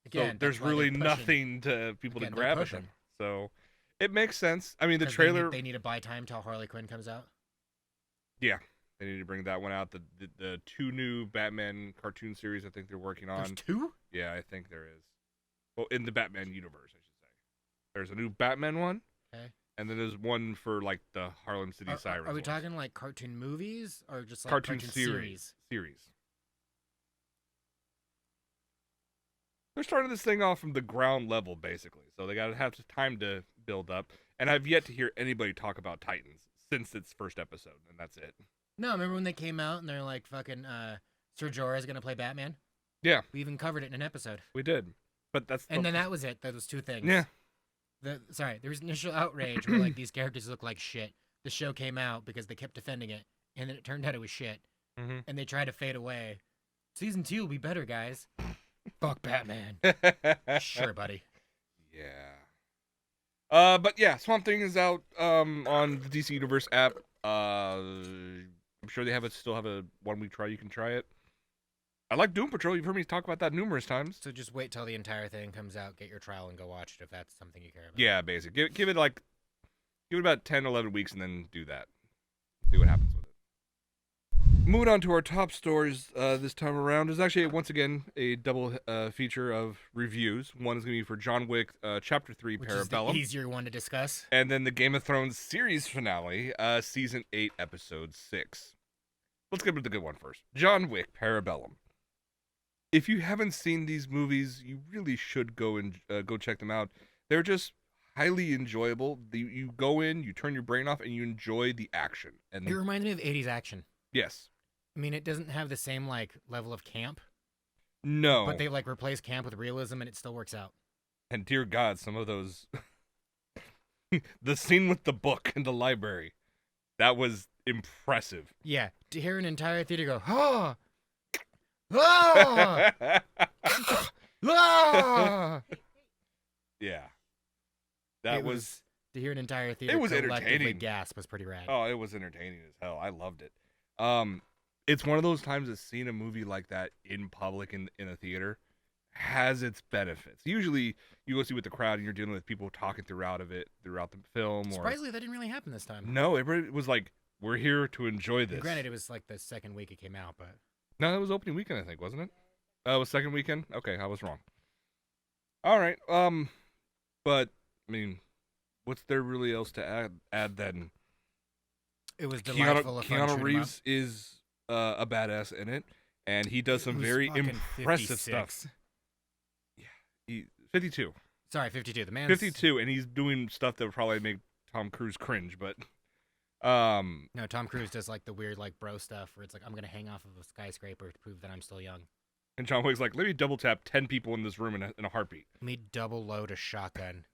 [SPEAKER 2] Again,
[SPEAKER 1] So there's
[SPEAKER 2] that's why they're
[SPEAKER 1] really
[SPEAKER 2] pushing.
[SPEAKER 1] nothing to people
[SPEAKER 2] Again,
[SPEAKER 1] to
[SPEAKER 2] they're
[SPEAKER 1] grab at
[SPEAKER 2] pushing.
[SPEAKER 1] them. So it makes sense. I mean, the
[SPEAKER 2] 'Cause
[SPEAKER 1] trailer,
[SPEAKER 2] They need to buy time till Harley Quinn comes out.
[SPEAKER 1] they need to bring that one out. The 2 new Batman cartoon series I think they're working on.
[SPEAKER 2] There's 2?
[SPEAKER 1] Yeah, I think there is. Well, in the Batman universe, I should say. There's a new Batman one.
[SPEAKER 2] Okay.
[SPEAKER 1] And then there's one for, like, the Harlem City Sirens.
[SPEAKER 2] Are we
[SPEAKER 1] ones.
[SPEAKER 2] talking like cartoon movies or just like
[SPEAKER 1] cartoon
[SPEAKER 2] series?
[SPEAKER 1] series? They're starting this thing off from the ground level, basically. So they got to have time to build up. And I've yet to hear anybody talk about Titans since its first episode, and that's it.
[SPEAKER 2] No, remember when they came out and they're like fucking Ser Jorah's gonna play Batman?
[SPEAKER 1] Yeah.
[SPEAKER 2] We even covered it in an episode.
[SPEAKER 1] We did. But that's
[SPEAKER 2] And then that was it. Those 2 things.
[SPEAKER 1] Yeah.
[SPEAKER 2] There was initial outrage where like these characters look like shit. The show came out because they kept defending it, and then it turned out it was shit.
[SPEAKER 1] Mm-hmm.
[SPEAKER 2] And they tried to fade away. Season 2 will be better, guys. Fuck Batman. Sure, buddy.
[SPEAKER 1] Yeah. But yeah, Swamp Thing is out on the DC Universe app. I'm sure they still have a 1-week trial. You can try it. I like Doom Patrol. You've heard me talk about that numerous times.
[SPEAKER 2] So just wait till the entire thing comes out, get your trial, and go watch it if that's something you care about.
[SPEAKER 1] Yeah, basically. Give it about 10, 11 weeks and then do that. See what happens with it. Moving on to our top stories this time around is actually, once again, a double feature of reviews. One is going to be for John Wick Chapter 3
[SPEAKER 2] Which is the
[SPEAKER 1] Parabellum.
[SPEAKER 2] easier one to discuss.
[SPEAKER 1] And then the Game of Thrones series finale, Season 8, Episode 6. Let's get with the good one first. John Wick Parabellum. If you haven't seen these movies, you really should go check them out. They're just highly enjoyable. You go in, you turn your brain off, and you enjoy the action. And
[SPEAKER 2] It reminds me of 80s action.
[SPEAKER 1] yes,
[SPEAKER 2] I mean, it doesn't have the same like level of camp,
[SPEAKER 1] no,
[SPEAKER 2] but they like replace camp with realism, and it still works out.
[SPEAKER 1] and dear God, some of those, the scene with the book in the library, that was impressive.
[SPEAKER 2] Yeah, to hear an entire theater go, ah, ah, ah.
[SPEAKER 1] Yeah, that
[SPEAKER 2] It
[SPEAKER 1] was
[SPEAKER 2] to hear an entire theater
[SPEAKER 1] was
[SPEAKER 2] collectively
[SPEAKER 1] entertaining.
[SPEAKER 2] gasp was pretty rad.
[SPEAKER 1] Oh, it was entertaining as hell. I loved it. It's one of those times that seeing a movie like that in public in a theater has its benefits. Usually, you go see with the crowd and you're dealing with people talking throughout the film. Or
[SPEAKER 2] Surprisingly, that didn't really happen this time.
[SPEAKER 1] no, everybody was like, "We're here to enjoy
[SPEAKER 2] And
[SPEAKER 1] this."
[SPEAKER 2] granted, it was like the second week it came out, but
[SPEAKER 1] No, it was opening weekend, I think, wasn't it? It was second weekend. Okay, I was wrong. All right. But I mean, what's there really else to add then?
[SPEAKER 2] it was delightful. a fun shoot 'em
[SPEAKER 1] Keanu
[SPEAKER 2] up.
[SPEAKER 1] Reeves is a badass in it, and he does some
[SPEAKER 2] It was
[SPEAKER 1] very
[SPEAKER 2] fucking
[SPEAKER 1] impressive
[SPEAKER 2] 56.
[SPEAKER 1] stuff. 52.
[SPEAKER 2] Sorry, 52. The man's
[SPEAKER 1] 52, and he's doing stuff that would probably make Tom Cruise cringe, but
[SPEAKER 2] No, Tom Cruise does like the weird like bro stuff where it's like I'm gonna hang off of a skyscraper to prove that I'm still young.
[SPEAKER 1] And John Wick's like, let me double tap 10 people in this room in a heartbeat.
[SPEAKER 2] Let me double load a shotgun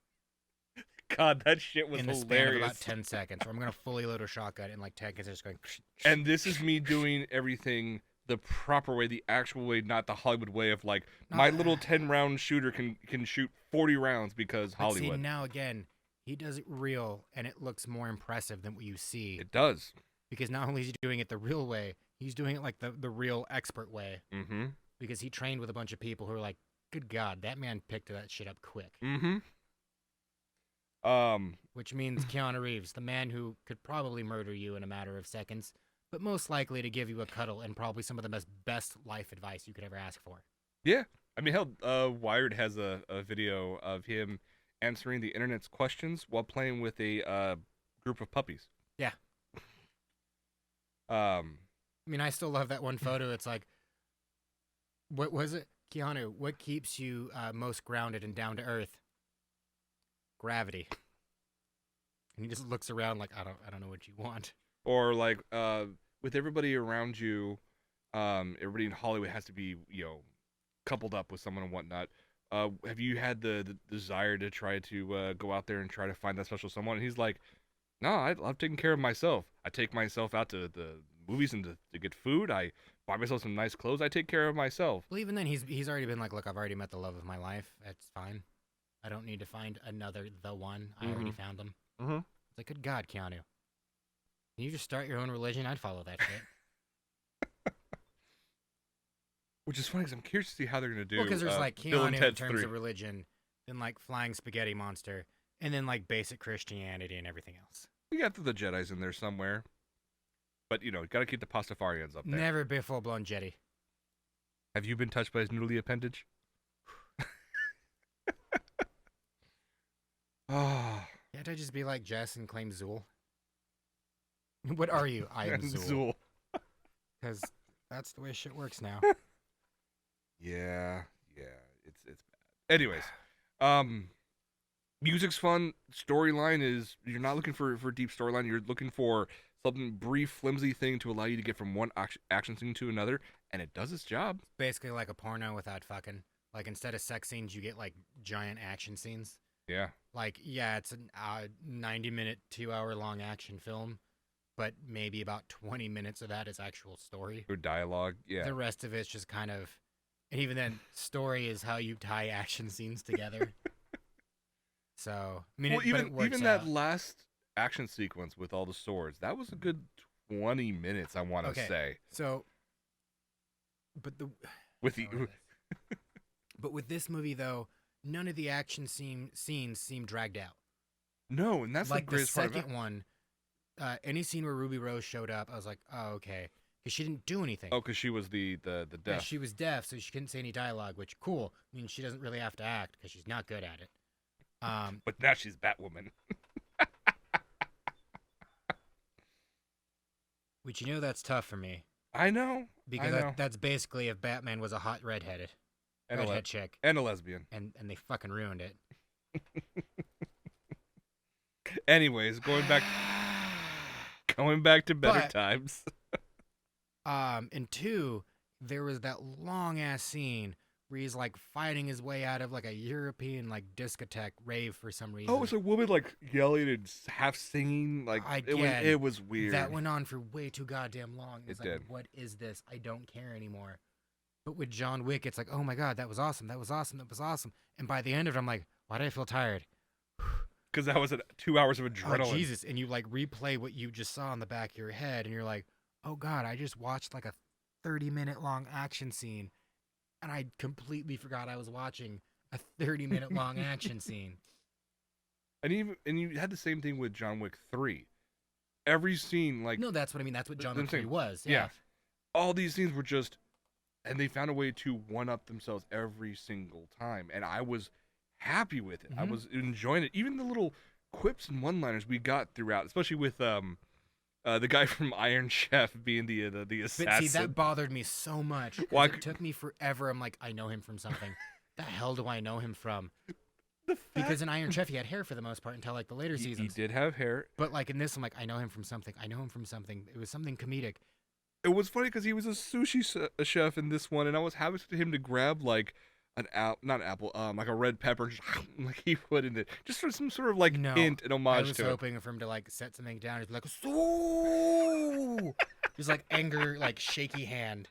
[SPEAKER 1] God, that shit was
[SPEAKER 2] in the
[SPEAKER 1] hilarious.
[SPEAKER 2] span of about 10 seconds. Or I'm going to fully load a shotgun in like 10 seconds. Just going.
[SPEAKER 1] And this is me doing everything the proper way, the actual way, not the Hollywood way of like, my little 10-round shooter can shoot 40 rounds because Hollywood.
[SPEAKER 2] See, now again, he does it real, and it looks more impressive than what you see.
[SPEAKER 1] It does.
[SPEAKER 2] Because not only is he doing it the real way, he's doing it like the real expert way.
[SPEAKER 1] Mm-hmm.
[SPEAKER 2] Because he trained with a bunch of people who are like, good God, that man picked that shit up quick.
[SPEAKER 1] Mm-hmm.
[SPEAKER 2] Which means Keanu Reeves, the man who could probably murder you in a matter of seconds, but most likely to give you a cuddle and probably some of the best life advice you could ever ask for.
[SPEAKER 1] Yeah. I mean, hell, Wired has a video of him answering the internet's questions while playing with a group of puppies.
[SPEAKER 2] Yeah. I mean, I still love that one photo. It's like, what was it? Keanu, what keeps you most grounded and down to earth? Gravity. And he just looks around like, I don't know what you want.
[SPEAKER 1] Or like, with everybody around you, everybody in Hollywood has to be, coupled up with someone and whatnot. Have you had the desire to try to go out there and try to find that special someone? And he's like, no, I've taken care of myself. I take myself out to the movies and to get food. I buy myself some nice clothes. I take care of myself.
[SPEAKER 2] Well, even then, he's already been like, look, I've already met the love of my life. That's fine. I don't need to find another the one. I already found them.
[SPEAKER 1] Mm-hmm.
[SPEAKER 2] It's like, good God, Keanu. Can you just start your own religion? I'd follow that shit.
[SPEAKER 1] Which is funny because I'm curious to see how they're going to do.
[SPEAKER 2] Well, because there's like
[SPEAKER 1] Bill and
[SPEAKER 2] Keanu in
[SPEAKER 1] Ted
[SPEAKER 2] terms
[SPEAKER 1] 3.
[SPEAKER 2] of religion, then like flying spaghetti monster, and then like basic Christianity and everything else.
[SPEAKER 1] We got the Jedis in there somewhere. But, got to keep the Pastafarians up there.
[SPEAKER 2] Never be a full-blown Jedi.
[SPEAKER 1] Have you been touched by his noodly appendage? Oh.
[SPEAKER 2] Can't I just be like Jess and claim Zool? What are you? I am Zool. Because that's the way shit works now.
[SPEAKER 1] Yeah, it's bad. Anyways, music's fun. Storyline is, you're not looking for deep storyline. You're looking for something brief, flimsy thing to allow you to get from one action scene to another, and it does its job.
[SPEAKER 2] Basically like a porno without fucking. Like instead of sex scenes, you get like giant action scenes.
[SPEAKER 1] Yeah.
[SPEAKER 2] Like, yeah, it's a 90-minute, 2-hour-long action film, but maybe about 20 minutes of that is actual story.
[SPEAKER 1] Or dialogue, yeah.
[SPEAKER 2] The rest of it's just kind of, and even then, story is how you tie action scenes together. So, I mean,
[SPEAKER 1] well,
[SPEAKER 2] it works
[SPEAKER 1] even
[SPEAKER 2] out.
[SPEAKER 1] that last action sequence with all the swords, that was a good 20 minutes, I want to say.
[SPEAKER 2] So, but but with this movie though, none of the action scenes seem dragged out.
[SPEAKER 1] No, and that's
[SPEAKER 2] like
[SPEAKER 1] the greatest part of it.
[SPEAKER 2] The second one, any scene where Ruby Rose showed up, I was like, oh, okay. Because she didn't do anything.
[SPEAKER 1] Oh, because she was the deaf.
[SPEAKER 2] Yeah, she was deaf, so she couldn't say any dialogue, which, cool. I mean, she doesn't really have to act because she's not good at it.
[SPEAKER 1] But now she's Batwoman.
[SPEAKER 2] Which, that's tough for me.
[SPEAKER 1] I know.
[SPEAKER 2] Because that's basically if Batman was a hot redhead chick.
[SPEAKER 1] And a lesbian.
[SPEAKER 2] And they fucking ruined it.
[SPEAKER 1] Anyways, going back to better times.
[SPEAKER 2] And 2, there was that long ass scene where he's like fighting his way out of like a European like discotheque rave for some reason.
[SPEAKER 1] Oh, it's a woman like yelling and half singing. Like it was weird.
[SPEAKER 2] That went on for way too goddamn long.
[SPEAKER 1] It
[SPEAKER 2] like,
[SPEAKER 1] did.
[SPEAKER 2] What is this? I don't care anymore. But with John Wick, it's like, oh my God, that was awesome. That was awesome. That was awesome. And by the end of it, I'm like, why did I feel tired?
[SPEAKER 1] Because that was 2 hours of adrenaline.
[SPEAKER 2] Oh, Jesus. And you like replay what you just saw in the back of your head. And you're like, oh God, I just watched like a 30-minute long action scene. And I completely forgot I was watching a 30-minute long action scene.
[SPEAKER 1] And you had the same thing with John Wick 3. Every scene, like...
[SPEAKER 2] No, that's what I mean. That's what John Wick 3 was.
[SPEAKER 1] Yeah. All these scenes were just... And they found a way to one-up themselves every single time. And I was happy with it.
[SPEAKER 2] Mm-hmm.
[SPEAKER 1] I was enjoying it. Even the little quips and one-liners we got throughout, especially with the guy from Iron Chef being the assassin.
[SPEAKER 2] But see, that bothered me so much. It took me forever. I'm like, I know him from something. The hell do I know him from? Because in Iron Chef, he had hair for the most part until like the later seasons.
[SPEAKER 1] He did have hair.
[SPEAKER 2] But like in this, I'm like, I know him from something. I know him from something. It was something comedic.
[SPEAKER 1] It was funny because he was a sushi chef in this one, and I was happy for him to grab like not an apple, like a red pepper, just, like he put in it, just for some sort of like
[SPEAKER 2] No,
[SPEAKER 1] hint and
[SPEAKER 2] I
[SPEAKER 1] homage
[SPEAKER 2] was
[SPEAKER 1] to it.
[SPEAKER 2] hoping for him to like set something down. He'd be like, so just like anger, like shaky hand,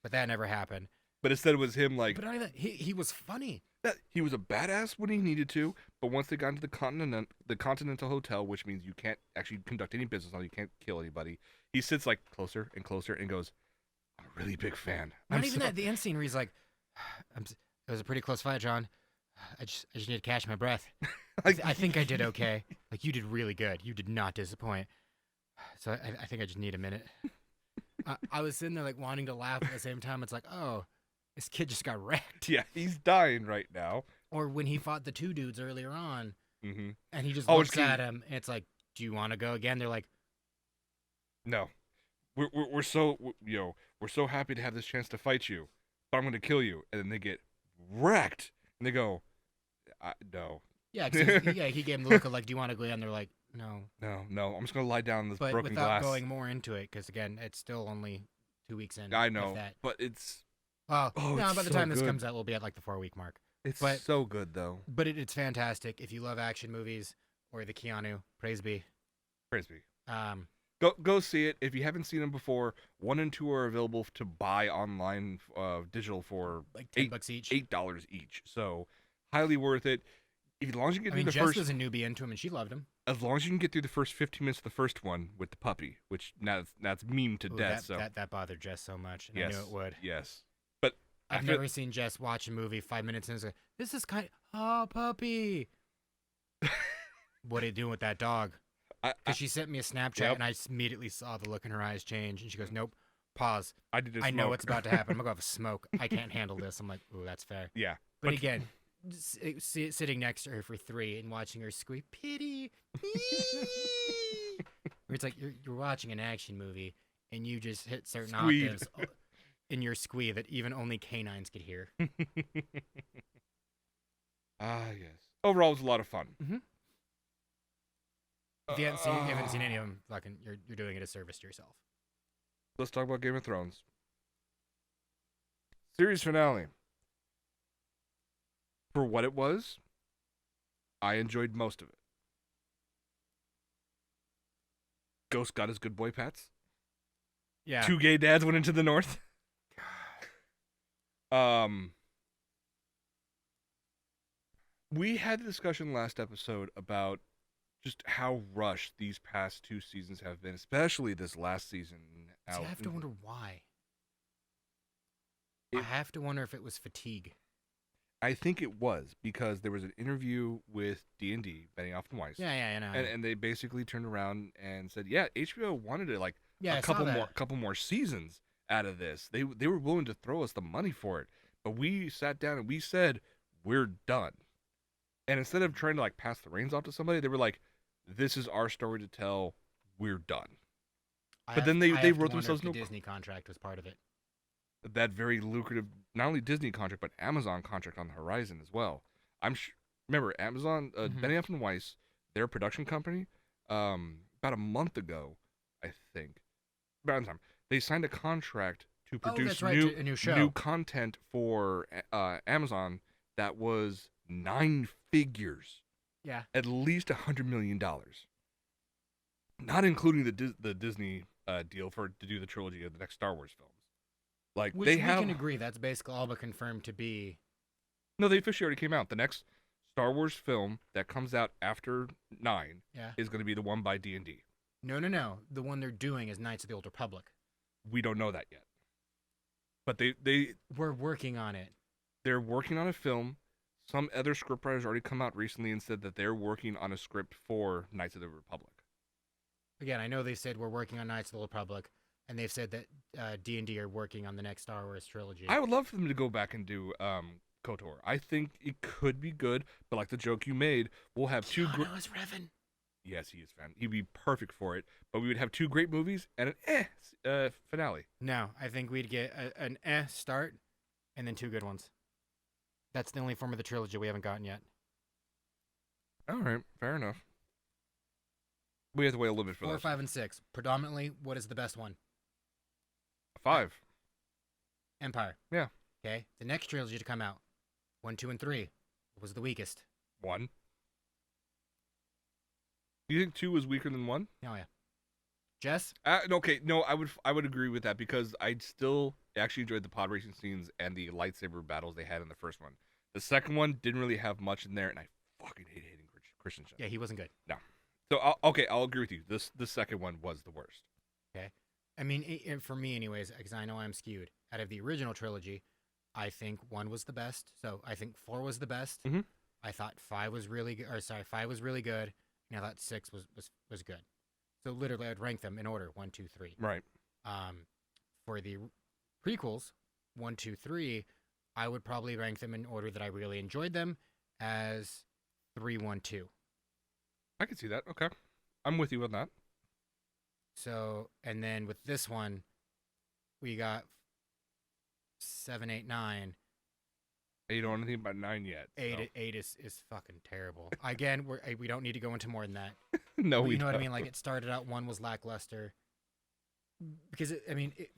[SPEAKER 2] but that never happened.
[SPEAKER 1] But instead, it was him like
[SPEAKER 2] But not even, he was funny.
[SPEAKER 1] that. He was a badass when he needed to, but once they got into the Continental Hotel, which means you can't actually conduct any business on, you can't kill anybody. He sits like closer and closer and goes, "I'm a really big fan."
[SPEAKER 2] Not even that. The end scene where he's like, "It was a pretty close fight, John. I just need to catch my breath. I think I did okay. Like you did really good. You did not disappoint. So I think I just need a minute." I was sitting there like wanting to laugh at the same time. It's like, oh, this kid just got wrecked.
[SPEAKER 1] Yeah, he's dying right now.
[SPEAKER 2] Or when he fought the two dudes earlier on,
[SPEAKER 1] Mm-hmm.
[SPEAKER 2] and he just
[SPEAKER 1] Oh,
[SPEAKER 2] looks at him, and it's like, "Do you want to go again?" They're like,
[SPEAKER 1] No, we're so we're so happy to have this chance to fight you, but I'm going to kill you, and then they get wrecked, and they go, no,
[SPEAKER 2] "Yeah, 'cause he gave him the look of like, do you want to go again?" They're like, "No."
[SPEAKER 1] no, I'm just going to lie down in this
[SPEAKER 2] But
[SPEAKER 1] broken
[SPEAKER 2] without
[SPEAKER 1] glass.
[SPEAKER 2] going more into it, because again, it's still only 2 weeks in.
[SPEAKER 1] I
[SPEAKER 2] if
[SPEAKER 1] know,
[SPEAKER 2] that.
[SPEAKER 1] but it's
[SPEAKER 2] Well,
[SPEAKER 1] oh,
[SPEAKER 2] no,
[SPEAKER 1] it's
[SPEAKER 2] by the
[SPEAKER 1] so
[SPEAKER 2] time this
[SPEAKER 1] good.
[SPEAKER 2] comes out, we'll be at like the 4-week mark.
[SPEAKER 1] It's
[SPEAKER 2] but-
[SPEAKER 1] so good though.
[SPEAKER 2] But it's fantastic. If you love action movies or the Keanu, praise be.
[SPEAKER 1] Praise be.
[SPEAKER 2] Um,
[SPEAKER 1] Go see it if you haven't seen them before. 1 and 2 are available to buy online, digital for
[SPEAKER 2] like $10 each.
[SPEAKER 1] $8 each. So highly worth it. As long as you get
[SPEAKER 2] I
[SPEAKER 1] through
[SPEAKER 2] mean,
[SPEAKER 1] the
[SPEAKER 2] Jess
[SPEAKER 1] first,
[SPEAKER 2] was a newbie into him, and she loved him.
[SPEAKER 1] as long as you can get through the first 15 minutes of the first one with the puppy, which that's meme to
[SPEAKER 2] Ooh,
[SPEAKER 1] death.
[SPEAKER 2] that bothered Jess so much, and
[SPEAKER 1] yes,
[SPEAKER 2] I knew it would.
[SPEAKER 1] yes. But
[SPEAKER 2] I've
[SPEAKER 1] after-
[SPEAKER 2] never seen Jess watch a movie 5 minutes and say, "This is puppy." What are you doing with that dog? Because she sent me a Snapchat,
[SPEAKER 1] Yep.
[SPEAKER 2] and I immediately saw the look in her eyes change, and she goes, "Nope, pause.
[SPEAKER 1] I did.
[SPEAKER 2] I know what's about to happen. I'm gonna go have a smoke. I can't handle this." I'm like, "Ooh, that's fair."
[SPEAKER 1] Yeah,
[SPEAKER 2] But again, sitting next to her for 3 and watching her squeak, "Pity," where it's like you're watching an action movie and you just hit certain
[SPEAKER 1] Squeed.
[SPEAKER 2] octaves in your squee that even only canines could hear.
[SPEAKER 1] yes. Overall, it was a lot of fun.
[SPEAKER 2] Mhm. If you haven't seen any of them, fucking, you're doing a disservice to yourself.
[SPEAKER 1] Let's talk about Game of Thrones. Series finale. For what it was, I enjoyed most of it. Ghost got his good boy pats.
[SPEAKER 2] Yeah.
[SPEAKER 1] 2 gay dads went into the north. We had a discussion last episode about just how rushed these past 2 seasons have been, especially this last season.
[SPEAKER 2] See, I have to wonder why. I have to wonder if it was fatigue.
[SPEAKER 1] I think it was because there was an interview with D&D, Benioff and Weiss.
[SPEAKER 2] Yeah, you know.
[SPEAKER 1] And they basically turned around and said, "Yeah, HBO wanted it like
[SPEAKER 2] Yeah,
[SPEAKER 1] a couple more seasons out of this. They were willing to throw us the money for it, but we sat down and we said we're done. And instead of trying to like pass the reins off to somebody, they were like, "This is our story to tell. We're done." But then they wrote themselves
[SPEAKER 2] the
[SPEAKER 1] no
[SPEAKER 2] Disney contract was part of it.
[SPEAKER 1] that very lucrative, not only Disney contract but Amazon contract on the horizon as well. Remember Amazon, Benioff and Weiss, their production company, about a month ago, I think, around time they signed a contract to produce
[SPEAKER 2] a new show.
[SPEAKER 1] new content for Amazon that was 9 figures,
[SPEAKER 2] Yeah.
[SPEAKER 1] at least $100 million, not including the Disney deal to do the trilogy of the next Star Wars films. Like
[SPEAKER 2] Which we can agree that's basically all but confirmed to be.
[SPEAKER 1] No, they officially already came out. The next Star Wars film that comes out after 9 is going to be the one by D&D.
[SPEAKER 2] No. The one they're doing is Knights of the Old Republic.
[SPEAKER 1] We don't know that yet. But
[SPEAKER 2] we're working on it.
[SPEAKER 1] They're working on a film. Some other scriptwriters already come out recently and said that they're working on a script for Knights of the Republic.
[SPEAKER 2] Again, I know they said we're working on Knights of the Old Republic, and they've said that D&D are working on the next Star Wars trilogy.
[SPEAKER 1] I would love for them to go back and do KOTOR. I think it could be good, but like the joke you made, we'll have
[SPEAKER 2] Keanu is Revan.
[SPEAKER 1] Yes, he is fan. He'd be perfect for it. But we would have 2 great movies and an finale.
[SPEAKER 2] No, I think we'd get an start and then 2 good ones. That's the only form of the trilogy we haven't gotten yet.
[SPEAKER 1] All right, fair enough. We have to wait a little bit for
[SPEAKER 2] 4,
[SPEAKER 1] that.
[SPEAKER 2] 5, and 6. Predominantly, what is the best one?
[SPEAKER 1] 5.
[SPEAKER 2] Empire.
[SPEAKER 1] Yeah.
[SPEAKER 2] Okay. The next trilogy to come out, 1, 2, and 3, was the weakest.
[SPEAKER 1] 1. Do you think 2 was weaker than 1?
[SPEAKER 2] Oh yeah. Jess?
[SPEAKER 1] Okay, no, I would agree with that because I still actually enjoyed the pod racing scenes and the lightsaber battles they had in the first one. The second one didn't really have much in there, and I fucking hate hating Christian.
[SPEAKER 2] Yeah, he wasn't good.
[SPEAKER 1] No. So I'll agree with you. The second one was the worst.
[SPEAKER 2] Okay. I mean, for me, anyways, because I know I'm skewed. Out of the original trilogy, I think 1 was the best. So I think 4 was the best.
[SPEAKER 1] Mhm.
[SPEAKER 2] I thought 5 was really good. Or sorry, 5 was really good. And I thought 6 was good. So literally, I'd rank them in order 1, 2, 3.
[SPEAKER 1] Right.
[SPEAKER 2] For the prequels, 1, 2, 3, I would probably rank them in order that I really enjoyed them as 3, 1, 2.
[SPEAKER 1] I can see that. Okay. I'm with you on that.
[SPEAKER 2] So, and then with this one, we got 7, 8, 9.
[SPEAKER 1] You don't know anything about 9 yet. So.
[SPEAKER 2] 8 is fucking terrible. Again, we don't need to go into more than that.
[SPEAKER 1] No,
[SPEAKER 2] But
[SPEAKER 1] we
[SPEAKER 2] you know
[SPEAKER 1] don't.
[SPEAKER 2] what I mean? Like, it started out, 1 was lackluster. Because,